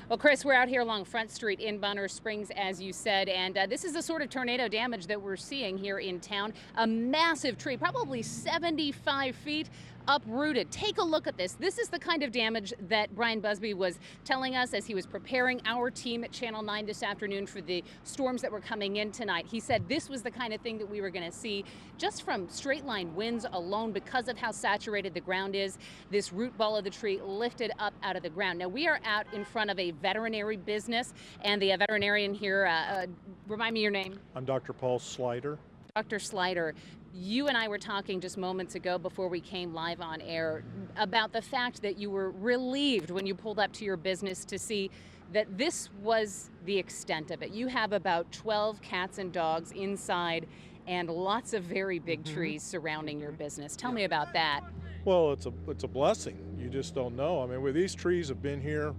Well, Chris, we're out here along Front Street in Bonner Springs, as you said, and this is the sort of tornado damage that we're seeing here in town. A massive tree, probably 75 feet, uprooted. Take a look at this. This is the kind of damage that Brian Busby was telling us as he was preparing our team at Channel 9 this afternoon for the storms that were coming in tonight. He said this was the kind of thing that we were going to see just from straight line winds alone because of how saturated the ground is. This root ball of the tree lifted up out of the ground. Now, we are out in front of a veterinary business, and the veterinarian here, remind me your name. I'm Dr. Paul Slider. Dr. Slider, you and I were talking just moments ago before we came live on air about the fact that you were relieved when you pulled up to your business to see that this was the extent of it. You have about 12 cats and dogs inside and lots of very big trees surrounding your business. Tell me about that. Well, it's a blessing. You just don't know. I mean, these trees have been here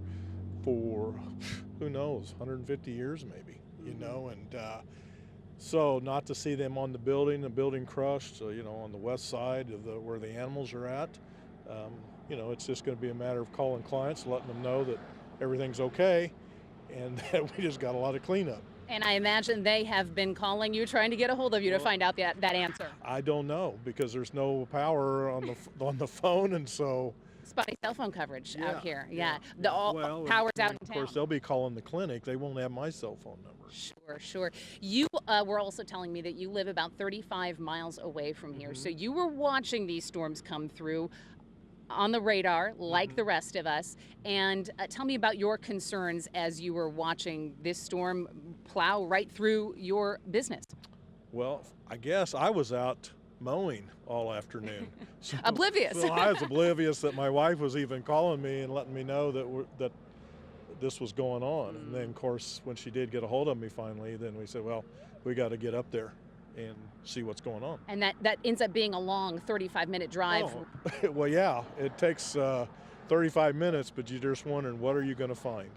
for, who knows, 150 years maybe, you know, and so not to see them on the building crushed, you know, on the west side of where the animals are at, you know, it's just going to be a matter of calling clients, letting them know that everything's okay, and that we just got a lot of cleanup. And I imagine they have been calling you, trying to get a hold of you to find out that answer. I don't know because there's no power on the phone, and so. Spotty cell phone coverage out here. Yeah. Power's out in Of town. course, they'll be calling the clinic. They won't have my cell phone number. Sure. You were also telling me that you live about 35 miles away from here. So you were watching these storms come through on the radar like the rest of us. And tell me about your concerns as you were watching this storm plow right through your business. Well, I guess I was out mowing all afternoon. So, Oblivious. Well, I was oblivious that my wife was even calling me and letting me know that this was going on. And then, of course, when she did get a hold of me finally, then we said, well, we got to get up there and see what's going on. And that ends up being a long 35-minute drive. Oh. Well, yeah, it takes 35 minutes, but you're just wondering, what are you going to find?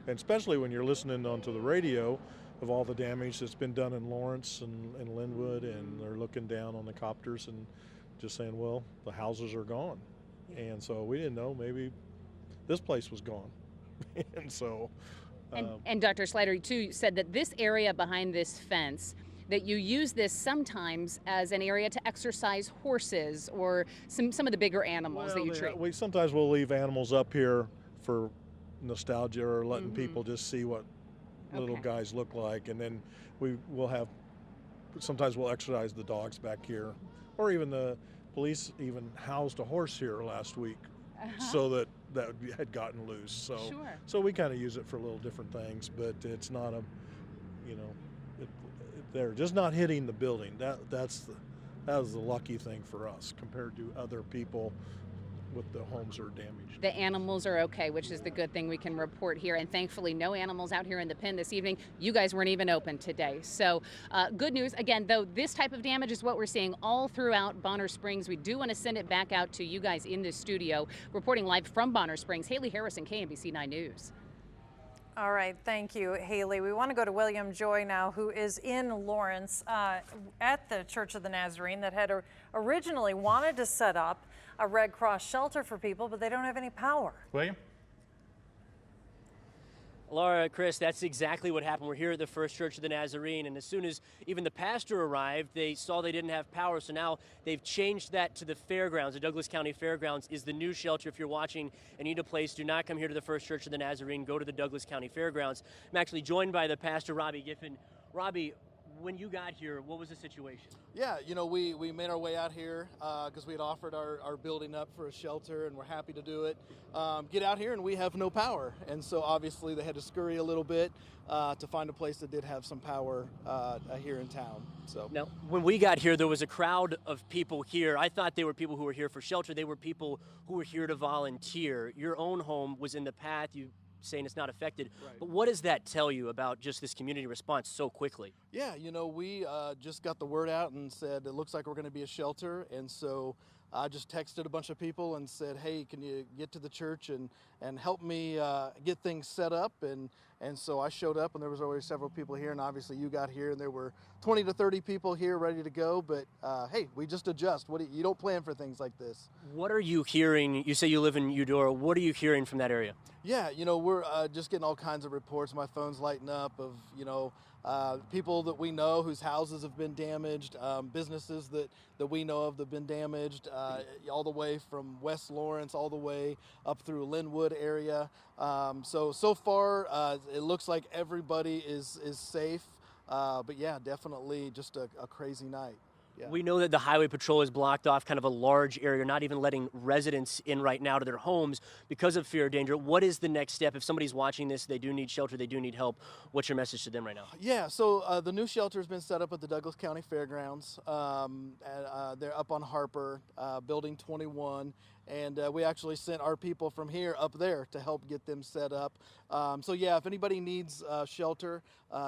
And especially when you're listening onto the radio of all the damage that's been done in Lawrence and Linwood, and they're looking down on the copters and just saying, well, the houses are gone. And so we didn't know, maybe this place was gone. And so. And Dr. Slider, too, said that this area behind this fence, that you use this sometimes as an area to exercise horses or some of the bigger animals that you treat. Sometimes we'll leave animals up here for nostalgia or letting people just see what little guys look like, and then sometimes we'll exercise the dogs back here, or even the police even housed a horse here last week so that had gotten loose. So we kind of use it for little different things, but it's not they're just not hitting the building. That was the lucky thing for us compared to other people with the homes are damaged. The animals are okay, which is the good thing we can report here. And thankfully, no animals out here in the pen this evening. You guys weren't even open today. So good news. Again, though, this type of damage is what we're seeing all throughout Bonner Springs. We do want to send it back out to you guys in the studio. Reporting live from Bonner Springs, Haley Harrison, KMBC 9 News. All right, thank you, Haley. We want to go to William Joy now, who is in Lawrence at the Church of the Nazarene that had originally wanted to set up a Red Cross shelter for people, but they don't have any power. William? Laura, Chris, that's exactly what happened. We're here at the First Church of the Nazarene, and as soon as even the pastor arrived, they saw they didn't have power, so now they've changed that to the fairgrounds. The Douglas County Fairgrounds is the new shelter. If you're watching and need a place, do not come here to the First Church of the Nazarene. Go to the Douglas County Fairgrounds. I'm actually joined by the pastor, Robbie Giffen. Robbie, When you got here, what was the situation? Yeah, you know, we made our way out here because we had offered our building up for a shelter, and we're happy to do it. Get out here, and we have no power. And so obviously they had to scurry a little bit to find a place that did have some power here in town. So Now, when we got here, there was a crowd of people here. I thought they were people who were here for shelter. They were people who were here to volunteer. Your own home was in the path. You saying it's not affected. Right. But what does that tell you about just this community response so quickly? yeah, you know, we just got the word out and said it looks like we're going to be a shelter, and so I just texted a bunch of people and said, hey, can you get to the church and help me get things set up? And so I showed up, and there was already several people here, and obviously you got here, and there were 20 to 30 people here ready to go. But hey, we just adjust. You don't plan for things like this. What are you hearing? You say you live in Eudora. What are you hearing from that area? Yeah, you know, we're just getting all kinds of reports. My phone's lighting up of, you know, people that we know whose houses have been damaged, businesses that we know of that have been damaged, all the way from West Lawrence all the way up through Linwood area. So far, it looks like everybody is safe. But yeah, definitely just a crazy night. Yeah. We know that the highway patrol has blocked off kind of a large area, not even letting residents in right now to their homes because of fear of danger. What is the next step? If somebody's watching this, they do need shelter, they do need help, what's your message to them right now? Yeah, so the new shelter has been set up at the Douglas County Fairgrounds. They're up on Harper, Building 21. And we actually sent our people from here up there to help get them set up. So yeah, if anybody needs shelter,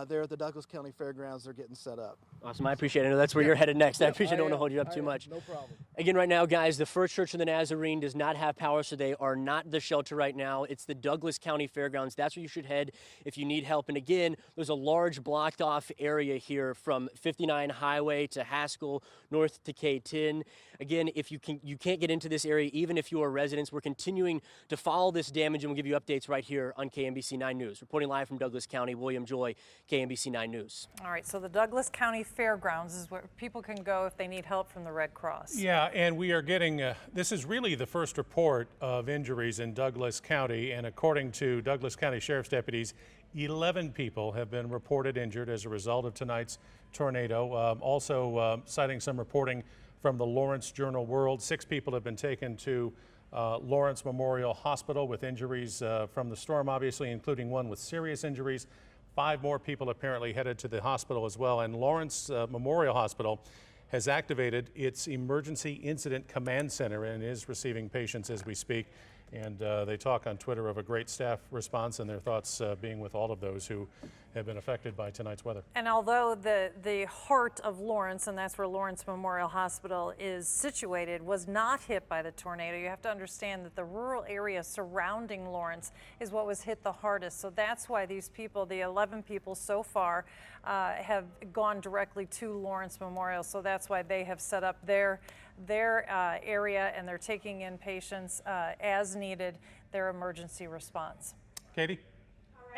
there at the Douglas County Fairgrounds, they're getting set up. Awesome, I appreciate it. I know that's where you're headed next. I appreciate it. I don't want to hold you up too much. No problem. Again, right now, guys, the First Church of the Nazarene does not have power, so they are not the shelter right now. It's the Douglas County Fairgrounds. That's where you should head if you need help. And again, there's a large blocked off area here from 59 Highway to Haskell, north to K10. Again, if you can't get into this area, even if you are residents, we're continuing to follow this damage, and we'll give you updates right here on KMBC 9 News. Reporting live from Douglas County, William Joy, KMBC 9 News. All right, so the Douglas County Fairgrounds is where people can go if they need help from the Red Cross. Yeah, and we are getting, this is really the first report of injuries in Douglas County, and according to Douglas County Sheriff's deputies, 11 people have been reported injured as a result of tonight's tornado. Also citing some reporting from the Lawrence Journal-World, 6 people have been taken to Lawrence Memorial Hospital with injuries from the storm, obviously, including one with serious injuries. 5 more people apparently headed to the hospital as well. And Lawrence Memorial Hospital has activated its Emergency Incident Command Center and is receiving patients as we speak. And they talk on Twitter of a great staff response, and their thoughts being with all of those who have been affected by tonight's weather. And although the heart of Lawrence, and that's where Lawrence Memorial Hospital is situated, was not hit by the tornado, you have to understand that the rural area surrounding Lawrence is what was hit the hardest. So that's why these people, the 11 people so far, have gone directly to Lawrence Memorial. So that's why they have set up their area, and they're taking in patients as needed, their emergency response. Katie?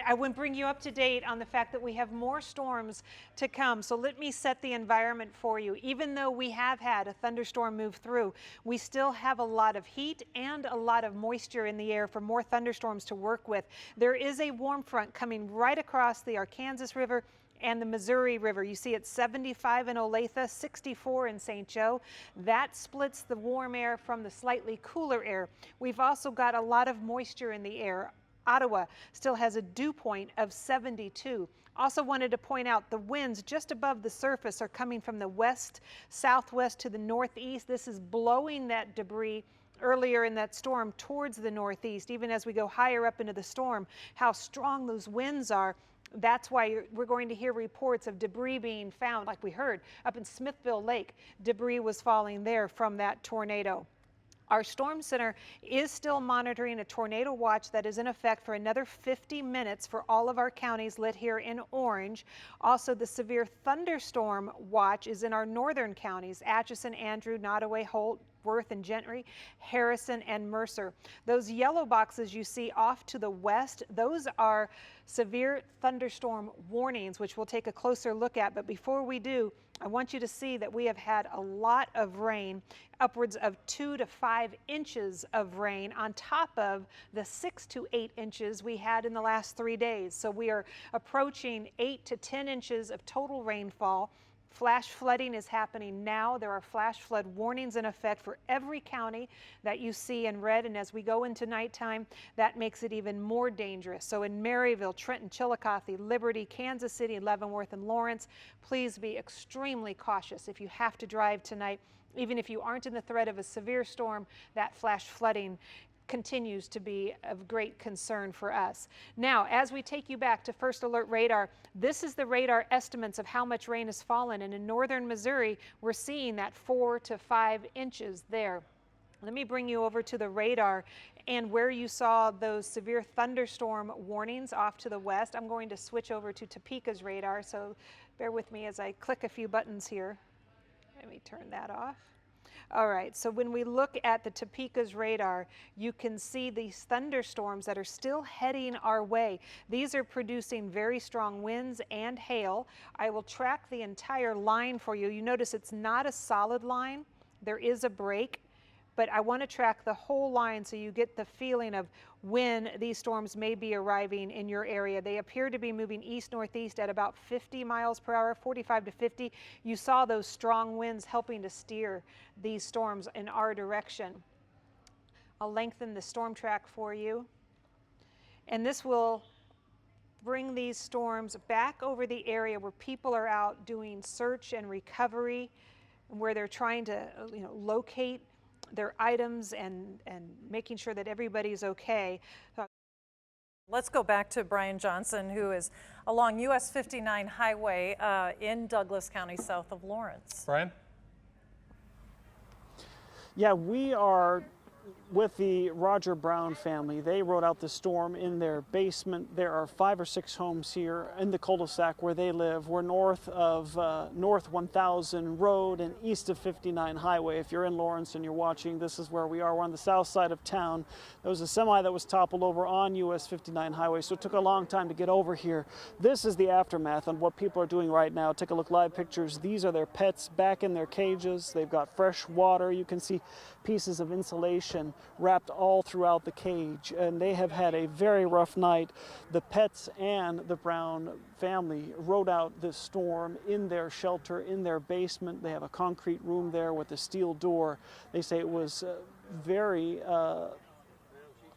I would bring you up to date on the fact that we have more storms to come. So let me set the environment for you. Even though we have had a thunderstorm move through, we still have a lot of heat and a lot of moisture in the air for more thunderstorms to work with. There is a warm front coming right across the Arkansas River and the Missouri River. You see it's 75 in Olathe, 64 in St. Joe. That splits the warm air from the slightly cooler air. We've also got a lot of moisture in the air. Ottawa still has a dew point of 72. Also wanted to point out the winds just above the surface are coming from the west, southwest to the northeast. This is blowing that debris earlier in that storm towards the northeast. Even as we go higher up into the storm, how strong those winds are. That's why we're going to hear reports of debris being found, like we heard up in Smithville Lake. Debris was falling there from that tornado. Our storm center is still monitoring a tornado watch that is in effect for another 50 minutes for all of our counties lit here in orange. Also, the severe thunderstorm watch is in our northern counties, Atchison, Andrew, Nottoway, Holt, Worth and Gentry, Harrison and Mercer. Those yellow boxes you see off to the west, those are severe thunderstorm warnings, which we'll take a closer look at. But before we do, I want you to see that we have had a lot of rain, upwards of 2 to 5 inches of rain on top of the 6 to 8 inches we had in the last 3 days. So we are approaching 8 to 10 inches of total rainfall. Flash flooding is happening now. There are flash flood warnings in effect for every county that you see in red. And as we go into nighttime, that makes it even more dangerous. So in Maryville, Trenton, Chillicothe, Liberty, Kansas City, Leavenworth, and Lawrence, please be extremely cautious if you have to drive tonight. Even if you aren't in the threat of a severe storm, that flash flooding continues to be of great concern for us. Now, as we take you back to First Alert Radar, this is the radar estimates of how much rain has fallen. And in northern Missouri, we're seeing that 4 to 5 inches there. Let me bring you over to the radar and where you saw those severe thunderstorm warnings off to the west. I'm going to switch over to Topeka's radar, so bear with me as I click a few buttons here. Let me turn that off. All right, so when we look at the Topeka's radar, you can see these thunderstorms that are still heading our way. These are producing very strong winds and hail. I will track the entire line for you. You notice it's not a solid line. There is a break, but I want to track the whole line so you get the feeling of when these storms may be arriving in your area. They appear to be moving east-northeast at about 50 miles per hour, 45 to 50. You saw those strong winds helping to steer these storms in our direction. I'll lengthen the storm track for you. And this will bring these storms back over the area where people are out doing search and recovery, where they're trying to locate their items and making sure that everybody's okay. Let's go back to Brian Johnson, who is along US 59 highway in Douglas County, south of Lawrence. Brian? Yeah, we are with the Roger Brown family. They rode out the storm in their basement. There are 5 or 6 homes here in the cul-de-sac where they live. We're north of North 1000 Road and east of 59 Highway. If you're in Lawrence and you're watching, this is where we are. We're on the south side of town. There was a semi that was toppled over on US 59 Highway, so it took a long time to get over here. This is the aftermath on what people are doing right now. Take a look, live pictures. These are their pets back in their cages. They've got fresh water. You can see pieces of insulation wrapped all throughout the cage, and they have had a very rough night. The pets and the Brown family rode out this storm in their shelter, in their basement. They have a concrete room there with a steel door. They say it was very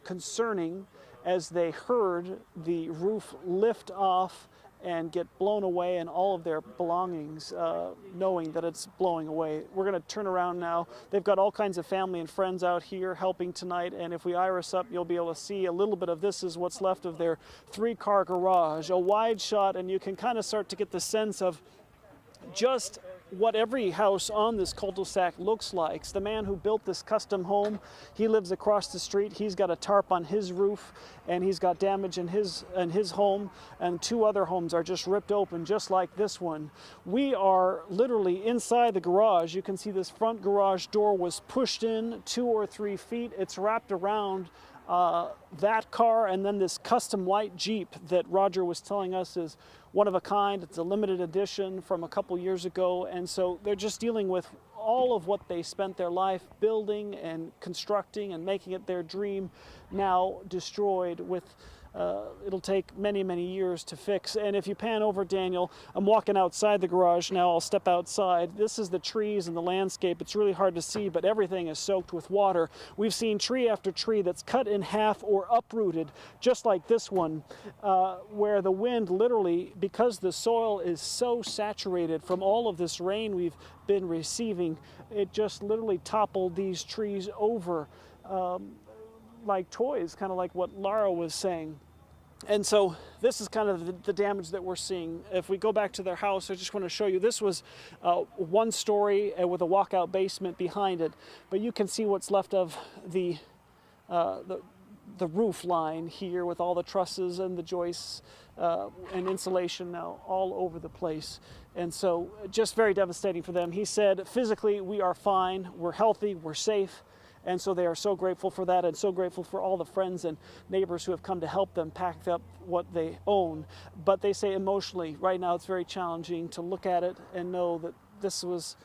concerning as they heard the roof lift off and get blown away and all of their belongings, knowing that it's blowing away. We're gonna turn around now. They've got all kinds of family and friends out here helping tonight, and if we iris up, you'll be able to see a little bit of this is what's left of their 3-car garage, a wide shot, and you can kind of start to get the sense of just what every house on this cul-de-sac looks like. The man who built this custom home, he lives across the street. He's got a tarp on his roof, and he's got damage in his home, and 2 other homes are just ripped open, just like this one. We are literally inside the garage. You can see this front garage door was pushed in 2 or 3 feet. It's wrapped around that car, and then this custom white Jeep that Roger was telling us is one of a kind. It's a limited edition from a couple years ago, and so they're just dealing with all of what they spent their life building and constructing and making it their dream, now destroyed with it'll take many, many years to fix. And if you pan over, Daniel, I'm walking outside the garage now. I'll step outside. This is the trees and the landscape. It's really hard to see, but everything is soaked with water. We've seen tree after tree that's cut in half or uprooted, just like this one, where the wind literally, because the soil is so saturated from all of this rain we've been receiving, it just literally toppled these trees over like toys, kind of like what Lara was saying. And so this is kind of the damage that we're seeing. If we go back to their house, I just want to show you, this was 1 story with a walkout basement behind it, but you can see what's left of the the roof line here with all the trusses and the joists and insulation now all over the place. And so just very devastating for them. He said, physically, we are fine, we're healthy, we're safe. And so they are so grateful for that, and so grateful for all the friends and neighbors who have come to help them pack up what they own. But they say emotionally, right now it's very challenging to look at it and know that this was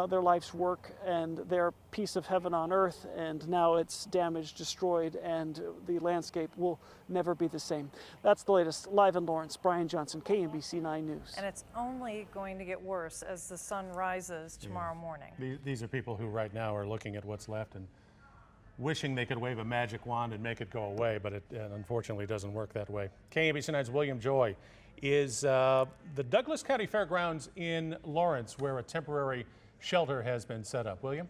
their life's work and their piece of heaven on earth, and now it's damaged, destroyed, and the landscape will never be the same. That's the latest. Live in Lawrence, Brian Johnson, KMBC 9 News. And it's only going to get worse as the sun rises tomorrow morning. These are people who right now are looking at what's left and wishing they could wave a magic wand and make it go away, but it unfortunately doesn't work that way. KMBC 9's William Joy is the Douglas County Fairgrounds in Lawrence, where a temporary shelter has been set up. William?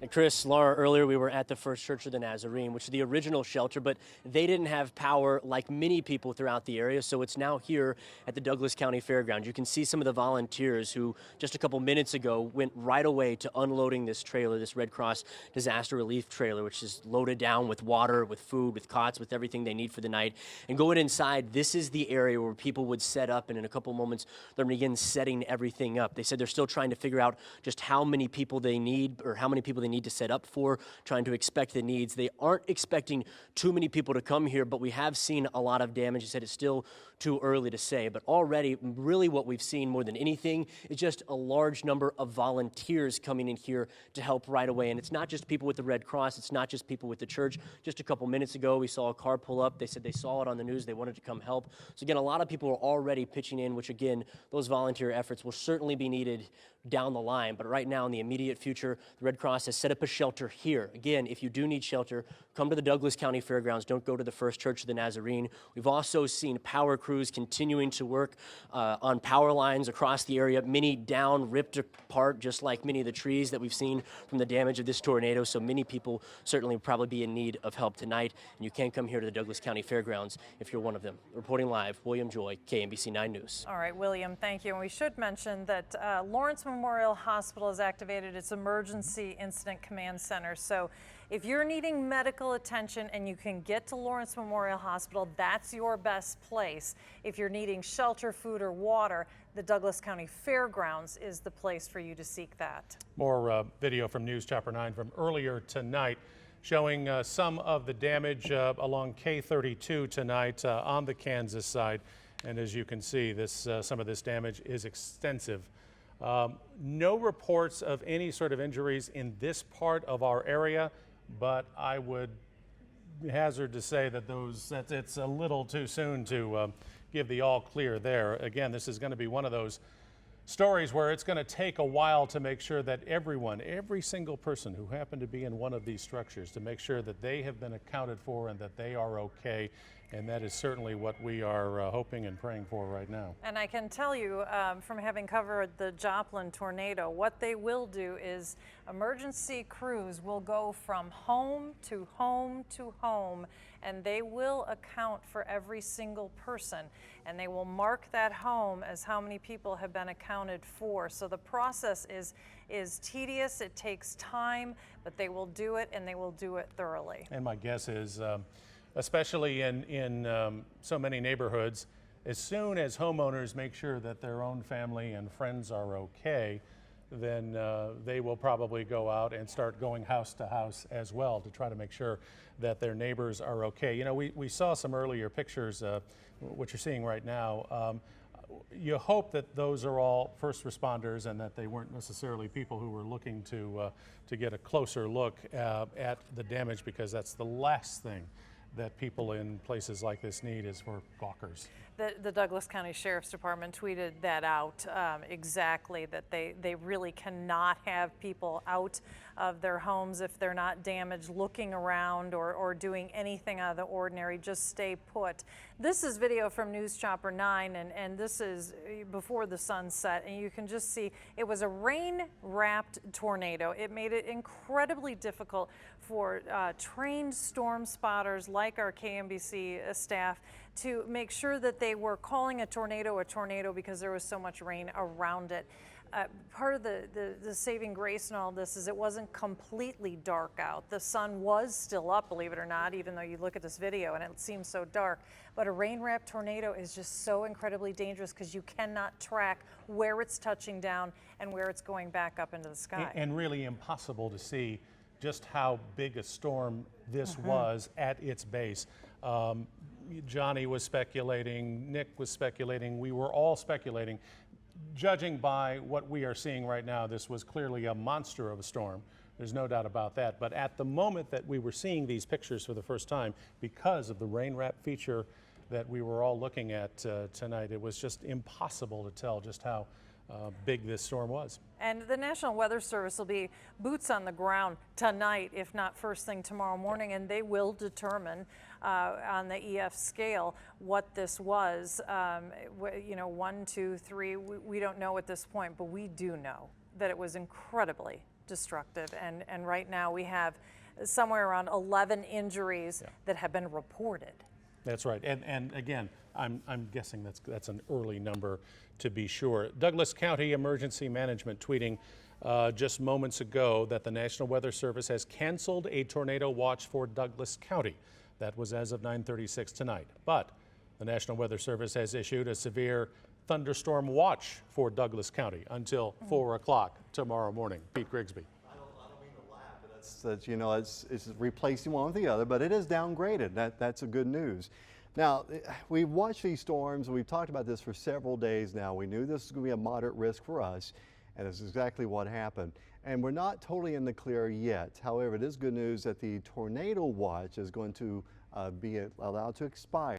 And Chris, Laura, earlier we were at the First Church of the Nazarene, which is the original shelter, but they didn't have power like many people throughout the area, so it's now here at the Douglas County Fairgrounds. You can see some of the volunteers who just a couple minutes ago went right away to unloading this trailer, this Red Cross disaster relief trailer, which is loaded down with water, with food, with cots, with everything they need for the night. And going inside, this is the area where people would set up, and in a couple moments they'll begin setting everything up. They said they're still trying to figure out just how many people they need, or how many people they need to set up for, trying to expect the needs. They aren't expecting too many people to come here, but we have seen a lot of damage. He said it's still too early to say, but already really what we've seen more than anything is just a large number of volunteers coming in here to help right away. And it's not just people with the Red Cross, it's not just people with the church. Just a couple minutes ago, we saw a car pull up. They said they saw it on the news, they wanted to come help. So again, a lot of people are already pitching in, which again, those volunteer efforts will certainly be needed down the line. But right now, in the immediate future, the Red Cross has set up a shelter here. Again, if you do need shelter, come to the Douglas County Fairgrounds. Don't go to the First Church of the Nazarene. We've also seen power crews continuing to work on power lines across the area, many down, ripped apart, just like many of the trees that we've seen from the damage of this tornado. So many people certainly probably be in need of help tonight. And you can come here to the Douglas County Fairgrounds if you're one of them. Reporting live, William Joy, KMBC 9 News. All right, William, thank you. And we should mention that Lawrence Memorial Hospital has activated its Emergency Incident Command Center. So if you're needing medical attention and you can get to Lawrence Memorial Hospital, that's your best place. If you're needing shelter, food, or water, the Douglas County Fairgrounds is the place for you to seek that. More video from News Chopper 9 from earlier tonight showing some of the damage along K32 tonight on the Kansas side. And as you can see, this some of this damage is extensive. No reports of any sort of injuries in this part of our area, but I would hazard to say that it's a little too soon to give the all clear there. Again, this is going to be one of those stories where it's going to take a while to make sure that every single person who happened to be in one of these structures, to make sure that they have been accounted for and that they are okay. And that is certainly what we are hoping and praying for right now. And I can tell you from having covered the Joplin tornado, what they will do is emergency crews will go from home to home to home, and they will account for every single person. And they will mark that home as how many people have been accounted for. So the process is tedious, it takes time, but they will do it, and they will do it thoroughly. And my guess is, especially in so many neighborhoods, as soon as homeowners make sure that their own family and friends are okay, then they will probably go out and start going house to house as well to try to make sure that their neighbors are okay. You know, we saw some earlier pictures, what you're seeing right now. You hope that those are all first responders and that they weren't necessarily people who were looking to get a closer look at the damage, because that's the last thing that people in places like this need is for gawkers. The Douglas County Sheriff's Department tweeted that out exactly, that they really cannot have people out of their homes if they're not damaged, looking around or doing anything out of the ordinary. Just stay put. This is video from News Chopper 9, and this is before the sun set, and you can just see it was a rain-wrapped tornado. It made it incredibly difficult for trained storm spotters like our KMBC staff to make sure that they were calling a tornado because there was so much rain around it. part of the saving grace in all this is it wasn't completely dark out. The sun was still up, believe it or not, even though you look at this video and it seems so dark. But a rain-wrapped tornado is just so incredibly dangerous because you cannot track where it's touching down and where it's going back up into the sky. And really impossible to see just how big a storm this was at its base. Johnny was speculating, Nick was speculating, we were all speculating. Judging by what we are seeing right now, this was clearly a monster of a storm. There's no doubt about that. But at the moment that we were seeing these pictures for the first time, because of the rain wrap feature that we were all looking at tonight, it was just impossible to tell just how big this storm was. And the National Weather Service will be boots on the ground tonight, if not first thing tomorrow morning, and they will determine on the EF scale what this was. You know, 1, 2, 3, we don't know at this point, but we do know that it was incredibly destructive. And right now we have somewhere around 11 injuries that have been reported. That's right. And again, I'm guessing that's an early number to be sure. Douglas County Emergency Management tweeting just moments ago that the National Weather Service has canceled a tornado watch for Douglas County. That was as of 9:36 tonight. But the National Weather Service has issued a severe thunderstorm watch for Douglas County until 4 o'clock tomorrow morning. Pete Grigsby. I don't mean to laugh, but that's you know, it's replacing one with the other, but it is downgraded. That's a good news. Now, we've watched these storms. We've talked about this for several days now. We knew this was going to be a moderate risk for us, and it's exactly what happened. And we're not totally in the clear yet. However, it is good news that the tornado watch is going to be allowed to expire.